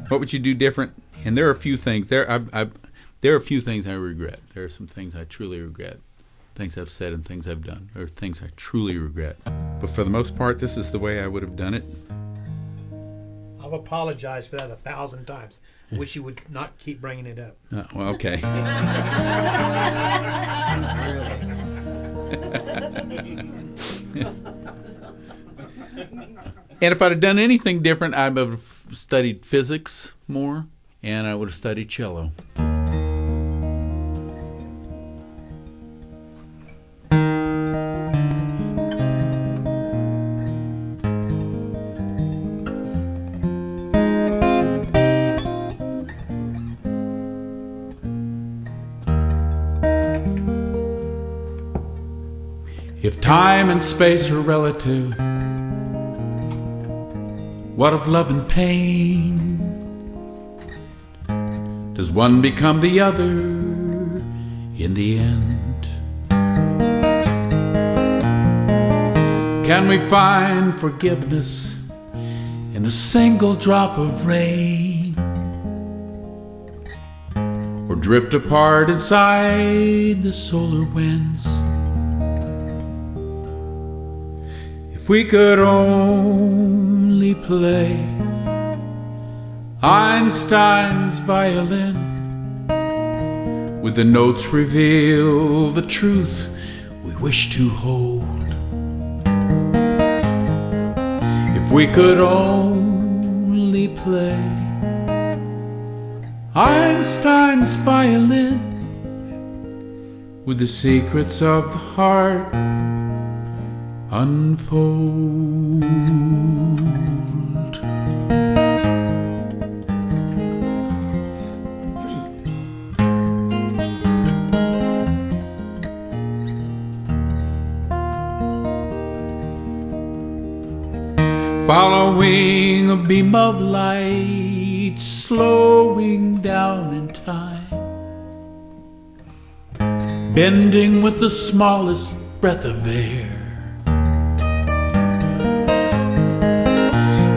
what would you do different? And there are a few things. There are a few things I regret. There are some things I truly regret. Things I've said and things I've done, or things I truly regret. But for the most part, this is the way I would have done it. I've apologized for that 1,000 times. I wish you would not keep bringing it up. Well, okay. And if I'd have done anything different, I would have studied physics more, and I would have studied cello. If time and space are relative, what of love and pain? Does one become the other in the end? Can we find forgiveness in a single drop of rain? Or drift apart inside the solar winds? If we could only play Einstein's violin, would the notes reveal the truth we wish to hold? If we could only play Einstein's violin, would the secrets of the heart unfold? Following a beam of light, slowing down in time, bending with the smallest breath of air.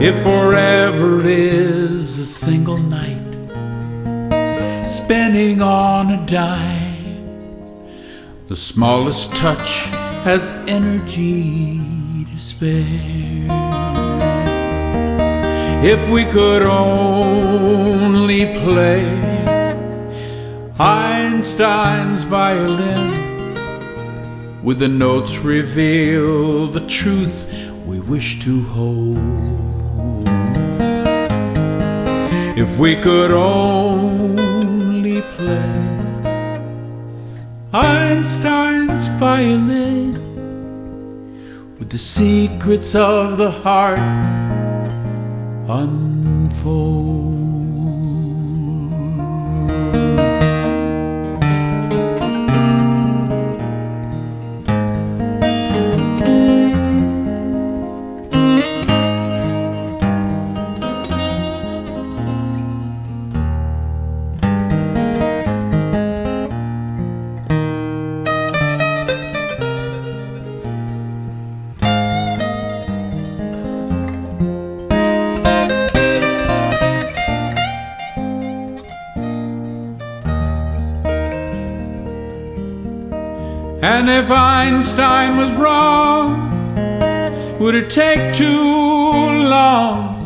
If forever is a single night, spinning on a dime, the smallest touch has energy to spare. If we could only play Einstein's violin, would the notes reveal the truth we wish to hold? If we could only play Einstein's violin, would the secrets of the heart unfold? And if Einstein was wrong, would it take too long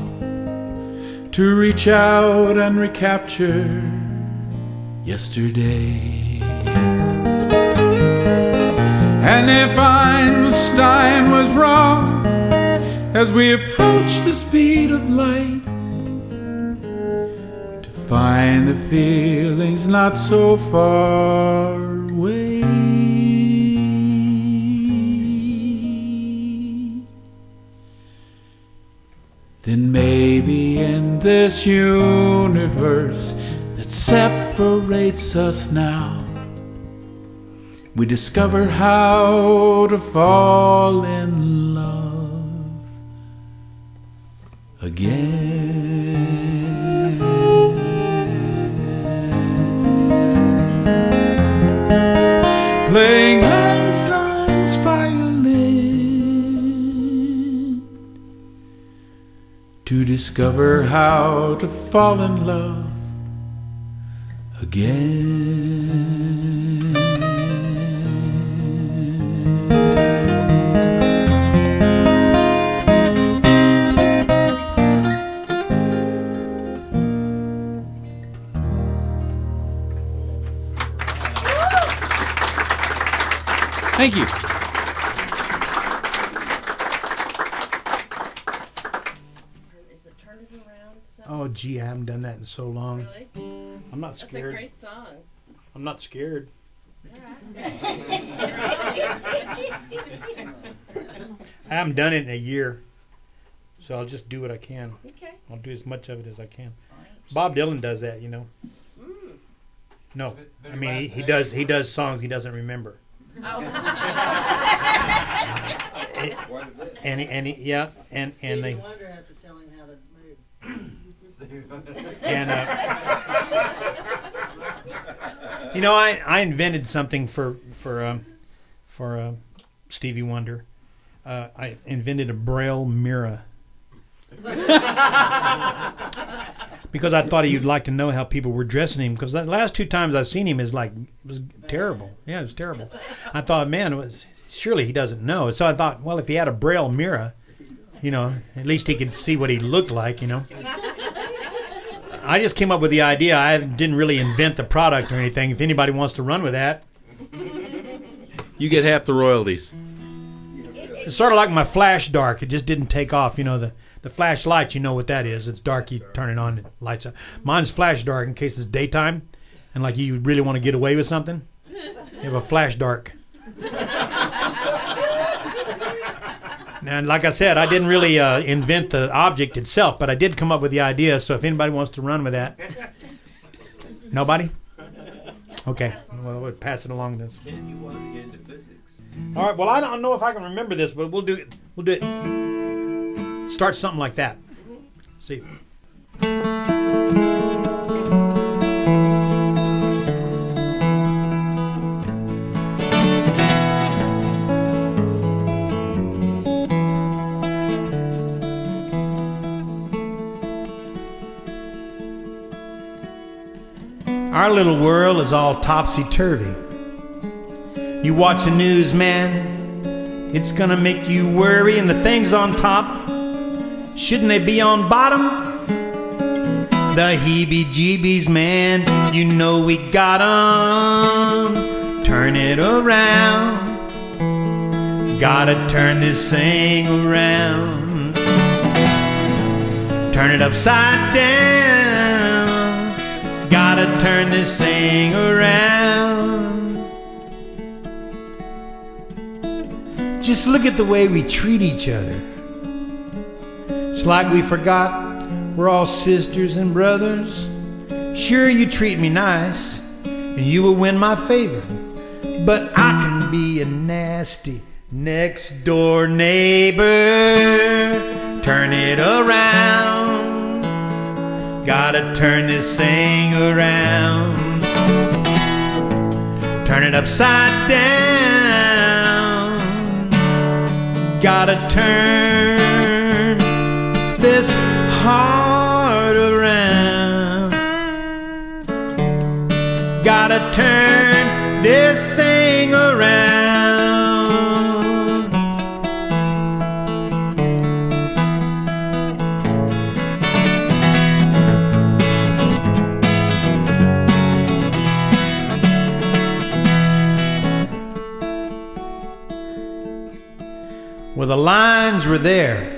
to reach out and recapture yesterday? And if Einstein was wrong, as we approach the speed of light, to find the feelings not so far away, then maybe in this universe that separates us now. We discover how to fall in love again. Playing Einstein's violin to discover how to fall in love again. Thank you. Is it Turn It Around? Is that Oh, gee, I haven't done that in so long. really? I'm not That's a scared. great song. I'm not scared. I haven't done it in a year, so I'll just do what I can. Okay. I'll do as much of it as I can. Bob Dylan does that, you know. No, I mean he does songs he doesn't remember. Oh. And they Wonder has to tell him how to move. and you know I invented something for Stevie Wonder. I invented a Braille mirror because I thought he'd like to know how people were dressing him. Because the last two times I've seen him it was terrible. Yeah, it was terrible. I thought, man, surely he doesn't know. So I thought, well, if he had a Braille mirror, you know, at least he could see what he looked like, you know. I just came up with the idea. I didn't really invent the product or anything. If anybody wants to run with that. You get half the royalties. It's sort of like my flash dark. It just didn't take off. You know, the flashlight, you know what that is. It's dark, you turn it on, it lights up. Mine's flash dark in case it's daytime and like you really want to get away with something. You have a flash dark. And like I said, I didn't really invent the object itself, but I did come up with the idea. So if anybody wants to run with that. Nobody? Okay. Well, we'll pass it along this. Can you want to get into physics? All right. Well, I don't know if I can remember this, but we'll do it. We'll do it. Start something like that. See. Our little world is all topsy-turvy. You watch the news, man, it's gonna make you worry, and the things on top, shouldn't they be on bottom? The heebie-jeebies, man, you know we got 'em. Turn it around, gotta turn this thing around. Turn it upside down, gotta turn this thing around. Just look at the way we treat each other. It's like we forgot we're all sisters and brothers. Sure, you treat me nice and you will win my favor, but I can be a nasty next door neighbor. Turn it around, gotta turn this thing around. Turn it upside down, gotta turn this heart around. Gotta turn this thing around. Well, the lines were there.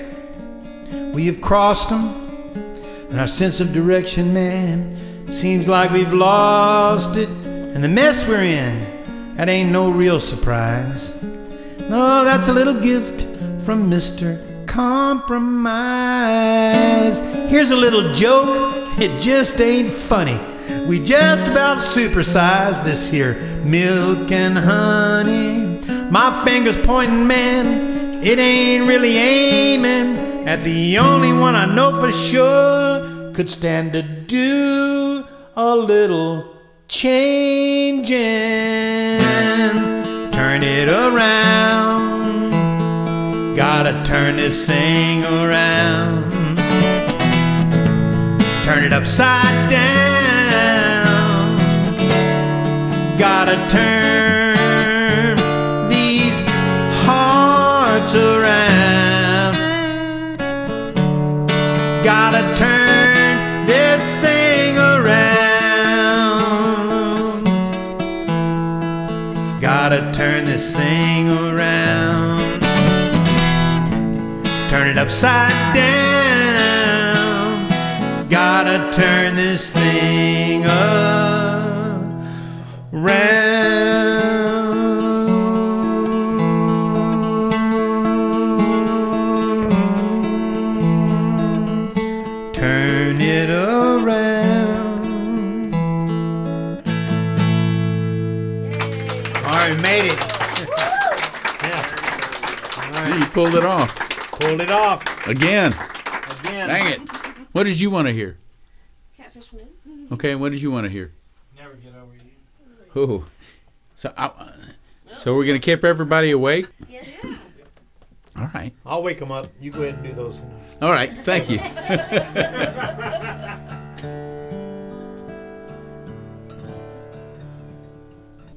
We have crossed them, and our sense of direction, man, seems like we've lost it. And the mess we're in, that ain't no real surprise. No, that's a little gift from Mr. Compromise. Here's a little joke, it just ain't funny. We just about supersized this here milk and honey. My finger's pointing, man, it ain't really aiming at the only one I know for sure could stand to do a little changing. Turn it around, gotta turn this thing around. Turn it upside down, gotta turn these hearts around. Gotta turn this thing around. Gotta turn this thing around. Turn it upside down. Gotta turn this thing around. Turn it around. All right, made it. Yeah. All right. You pulled it off. Pulled it off Again. again. Dang it. What did you want to hear? Catfish man. Okay, what did you want to hear? Never get over you. Oh. So we're going to keep everybody awake? Yeah. All right. I'll wake them up. You go ahead and do those. All right. Thank you.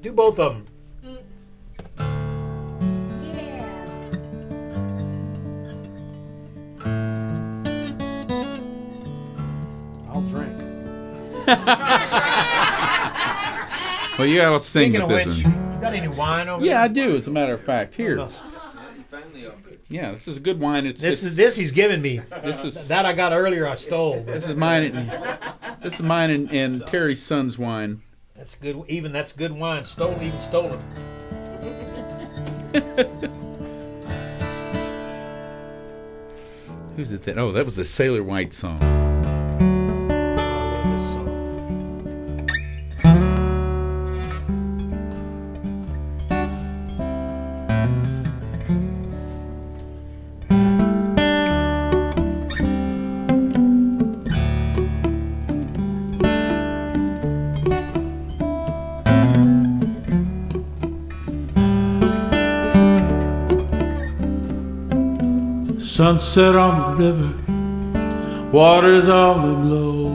Do both of them. Yeah. I'll drink. Well, you got to sing Speaking with of this which, one. you got any wine over Yeah, I there? do, as a matter of fact. Here. Yeah, you finally offered. Yeah, this is a good wine. This he's giving me. This is That I got earlier. I stole. this is mine. This is mine and Terry's son's wine. That's good. Even that's good wine. Stolen. Who's it? Oh, that was the Sailor White song. Sunset on the river, water's all aglow.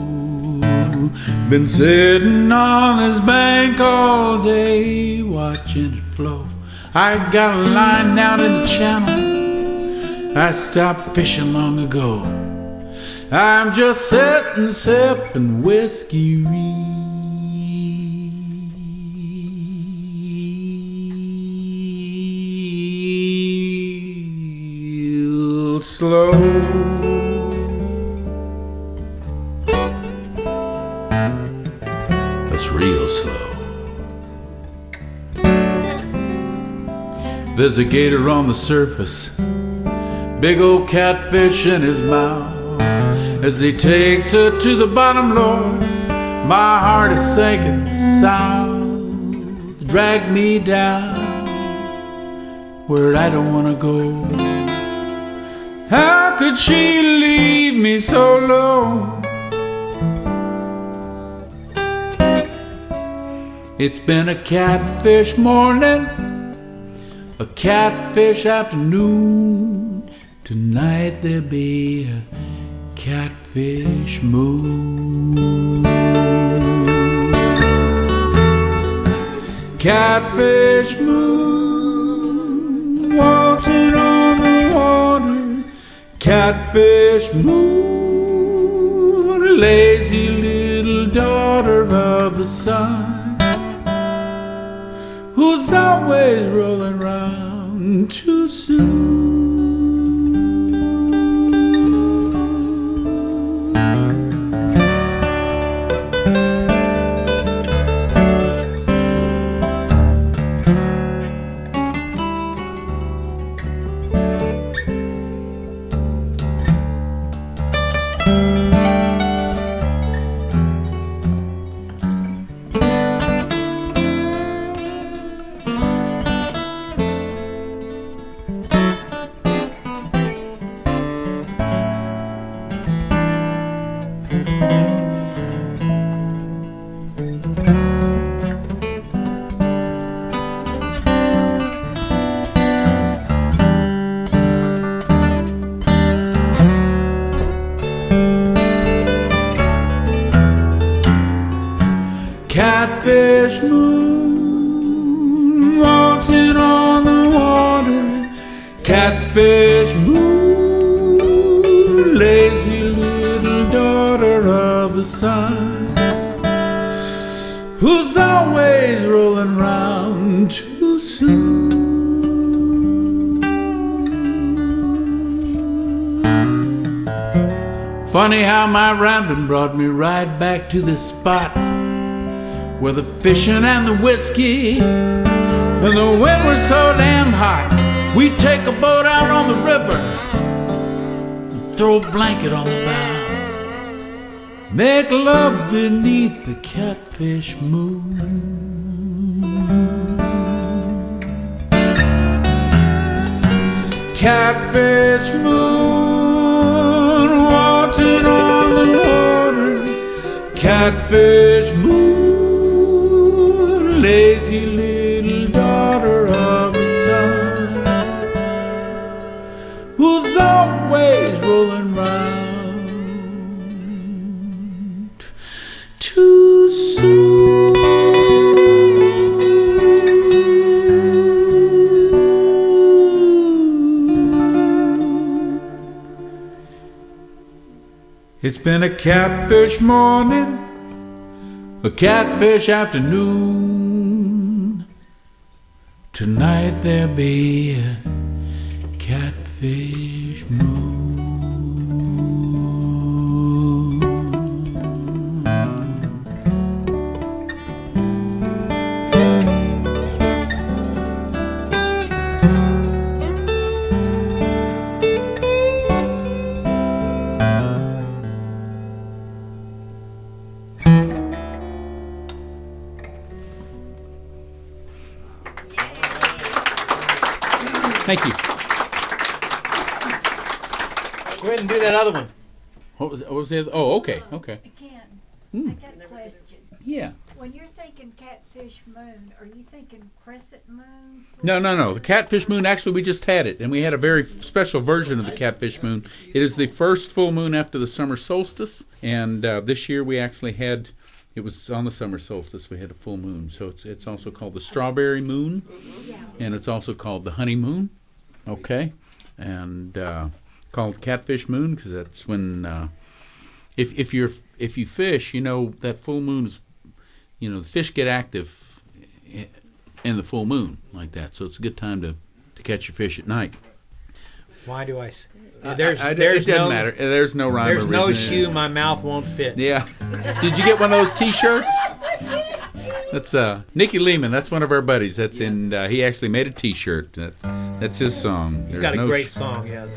Been sitting on this bank all day, watching it flow. I got a line out in the channel, I stopped fishing long ago. I'm just sitting, sipping whiskey real slow. That's real slow. There's a gator on the surface, big old catfish in his mouth. As he takes her to the bottom, Lord, my heart is sinking south. Drag me down where I don't want to go. How could she leave me so low? It's been a catfish morning, a catfish afternoon. Tonight there'll be a catfish moon. Catfish moon, walking on the water. Catfish moon, lazy little daughter of the sun, who's always rolling round too soon. Catfish moon, lazy little daughter of the sun, who's always rolling round too soon. Funny how my rambling brought me right back to this spot where the fishing and the whiskey and the wind was so damn hot. We'd take a boat out on the river and throw a blanket on the bow, make love beneath the catfish moon. Catfish moon, waltzing on the water. Catfish moon, lazy little daughter of the sun, who's always rolling round too soon. It's been a catfish morning, a catfish afternoon. Tonight there'll be a catfish moon. Thank you. Go ahead and do that other one. What was the other? Oh, okay. Okay. Ken, Hmm. I got a question. Yeah. When you're thinking catfish moon, are you thinking crescent moon? No. The catfish moon, actually, we just had it, and we had a very special version of the catfish moon. It is the first full moon after the summer solstice, and this year we actually had, it was on the summer solstice, we had a full moon. So it's also called the strawberry moon, and it's also called the honey moon, okay? And called catfish moon because that's when, if you fish, you know, that full moon is, you know, the fish get active in the full moon like that. So it's a good time to catch your fish at night. Why do I? It doesn't matter. There's no rhyme. There's or no reason. shoe my mouth won't fit. Yeah. Did you get one of those T-shirts? That's Nicky Lehman. That's one of our buddies. That's in. He actually made a T-shirt. That's his song. He's got a great song. Yeah.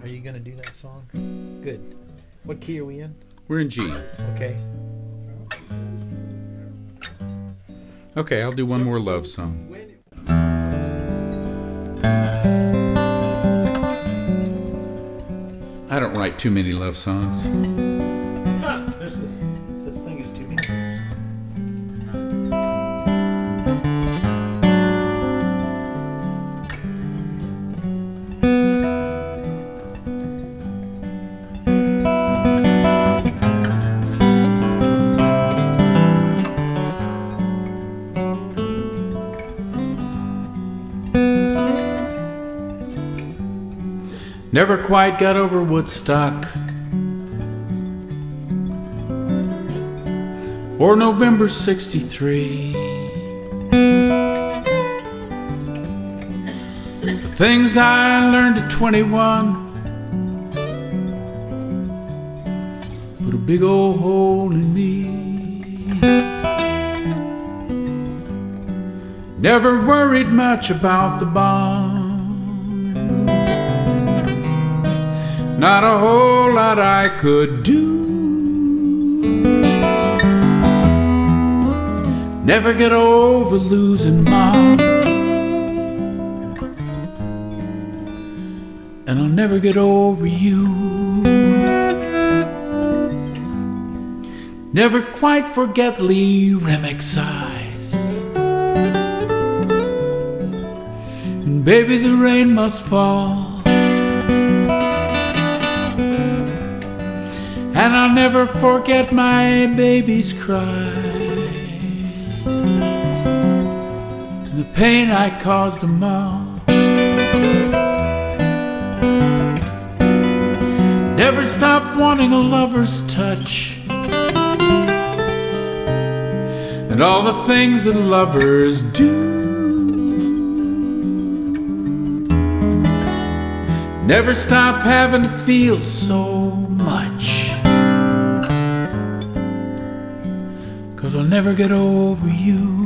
Are you gonna do that song? Good. What key are we in? We're in G. Okay. Okay, I'll do one more love song. I don't write too many love songs. This thing is too many. Never quite got over Woodstock or November '63. The things I learned at 21 put a big old hole in me. Never worried much about the bomb. Not a whole lot I could do. Never get over losing Mom, and I'll never get over you. Never quite forget Lee Remick's eyes. And baby, the rain must fall, and I'll never forget my baby's cries, the pain I caused them all. Never stop wanting a lover's touch, and all the things that lovers do. Never stop having to feel so much, 'cause I'll never get over you.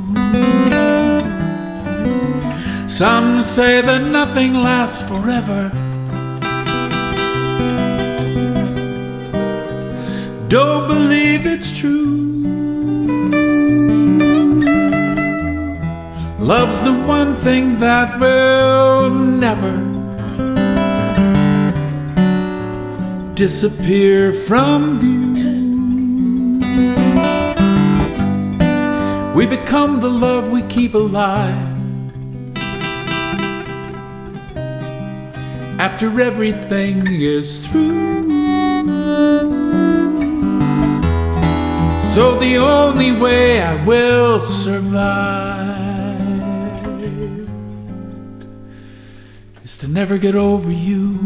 Some say that nothing lasts forever. Don't believe it's true. Love's the one thing that will never disappear from view. We become the love we keep alive after everything is through. So the only way I will survive is to never get over you.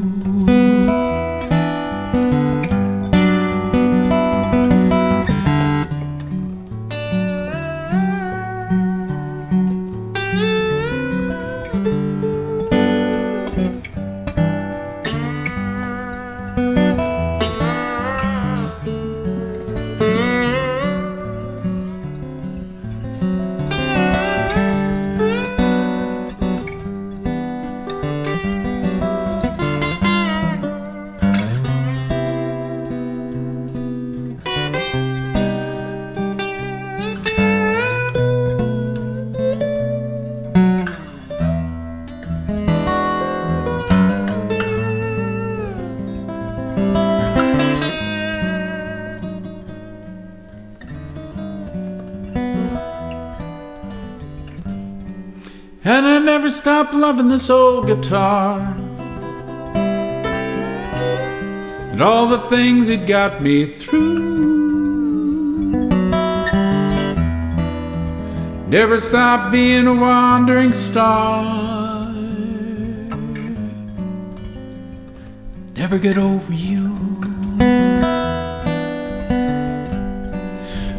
And I never stopped loving this old guitar and all the things it got me through. Never stopped being a wandering star. Never get over you.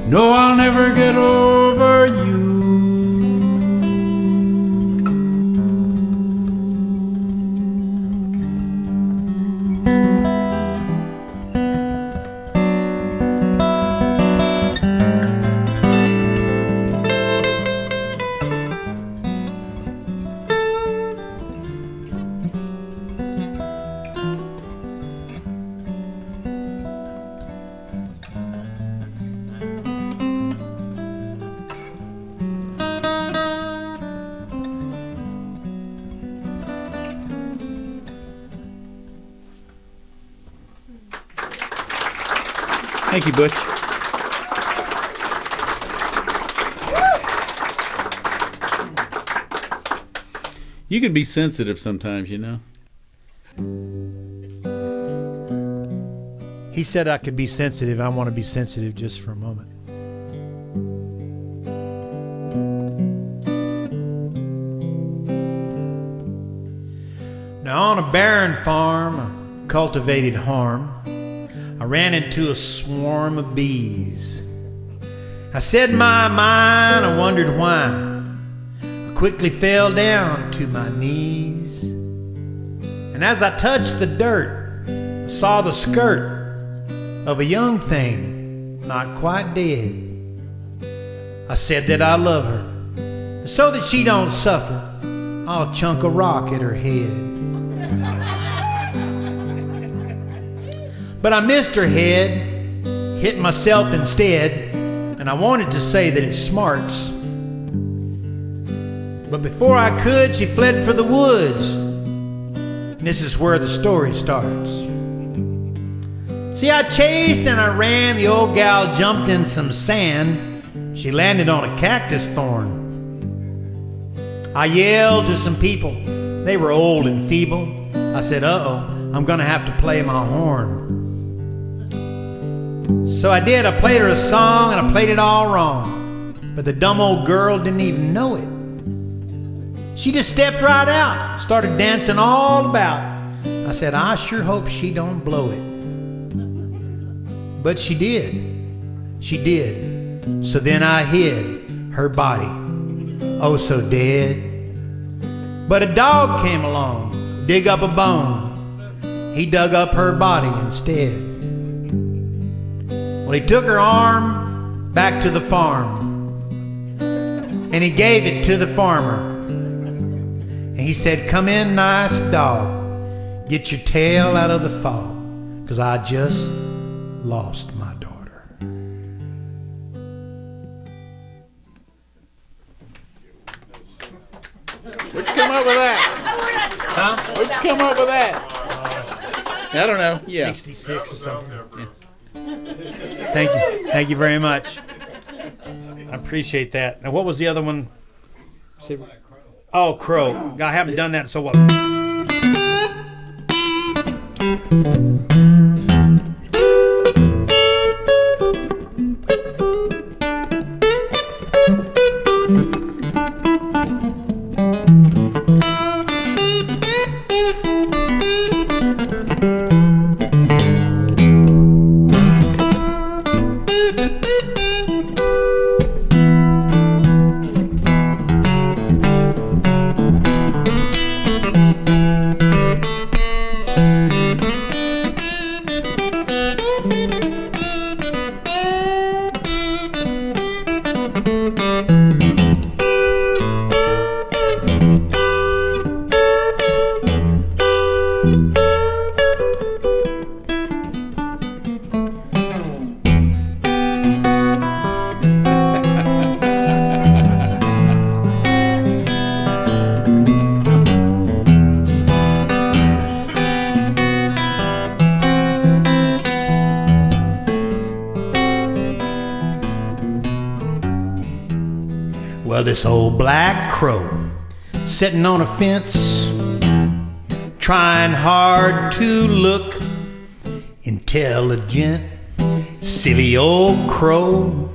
No, I'll never get over you. Thank you, Butch. You can be sensitive sometimes, you know. He said I could be sensitive. I want to be sensitive just for a moment. Now on a barren farm, I cultivated harm. I ran into a swarm of bees. I said my mind, I wondered why. I quickly fell down to my knees. And as I touched the dirt, I saw the skirt of a young thing, not quite dead. I said that I love her, and so that she don't suffer, I'll chunk a rock at her head. But I missed her head, hit myself instead, and I wanted to say that it smarts. But before I could, she fled for the woods. And this is where the story starts. See, I chased and I ran, the old gal jumped in some sand. She landed on a cactus thorn. I yelled to some people, they were old and feeble. I said, uh-oh, I'm gonna have to play my horn. So I did. I played her a song and I played it all wrong. But the dumb old girl didn't even know it. She just stepped right out, started dancing all about. I said, I sure hope she don't blow it. But she did. She did. So then I hid her body, oh so dead. But a dog came along, dig up a bone. He dug up her body instead. Well, he took her arm back to the farm, and he gave it to the farmer. And he said, come in, nice dog. Get your tail out of the fog, 'cause I just lost my daughter. Where'd you come up with that? Huh? Where'd you come up with that? I don't know. Yeah. 66 or something. Yeah. Thank you. Thank you very much. I appreciate that. Now, what was the other one? Oh, Crow. I haven't done that, so what? Well, this old black crow sitting on a fence, trying hard to look intelligent. Silly old crow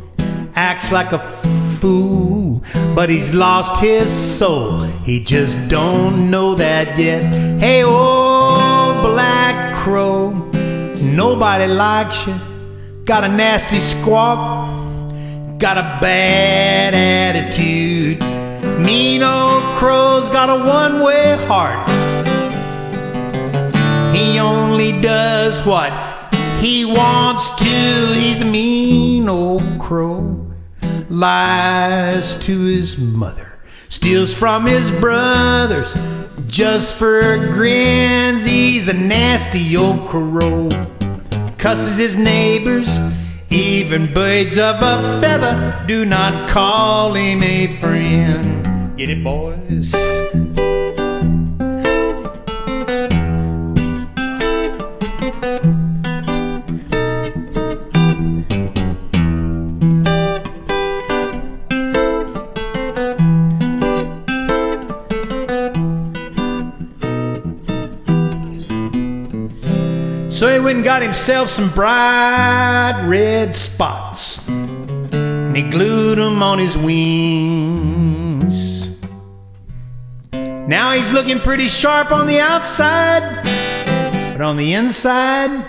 acts like a fool, but he's lost his soul. He just don't know that yet. Hey, old black crow, nobody likes you. Got a nasty squawk, got a bad attitude. Mean old crow's got a one-way heart. He only does what he wants to. He's a mean old crow. Lies to his mother, steals from his brothers just for grins. He's a nasty old crow. Cusses his neighbors, even birds of a feather do not call him a friend. Get it, boys? So he went and got himself some bright red spots, and he glued them on his wings. Now he's looking pretty sharp on the outside, but on the inside,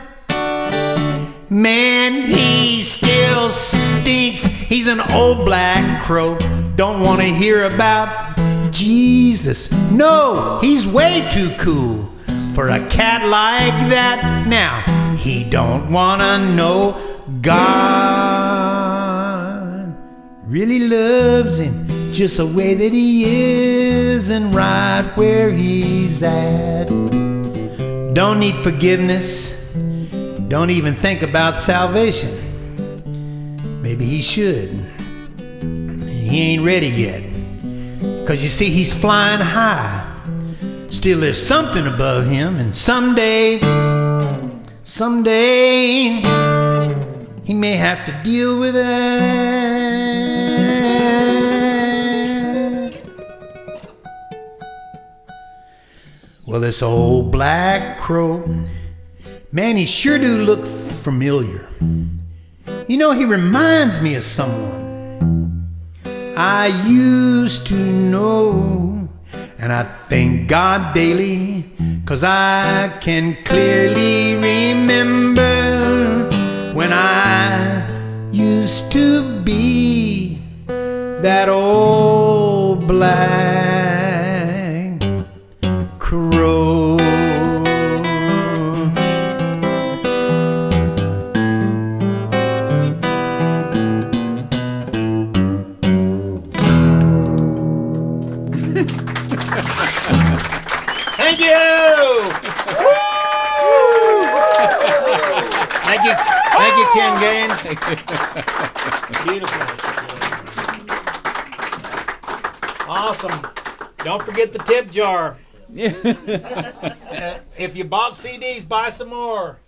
man, he still stinks. He's an old black crow, don't want to hear about Jesus. No, he's way too cool for a cat like that. Now, he don't wanna know God really loves him just the way that he is and right where he's at. Don't need forgiveness, don't even think about salvation. Maybe he should. He ain't ready yet, 'cause you see he's flying high. Still there's something above him, and someday he may have to deal with that. Well, this old black crow, man, he sure do look familiar. You know, he reminds me of someone I used to know. And I thank God daily, 'cause I can clearly remember when I used to be that old black crow. Thank you. Thank you, Ken Gaines. Beautiful. Awesome. Don't forget the tip jar. If you bought CDs, buy some more.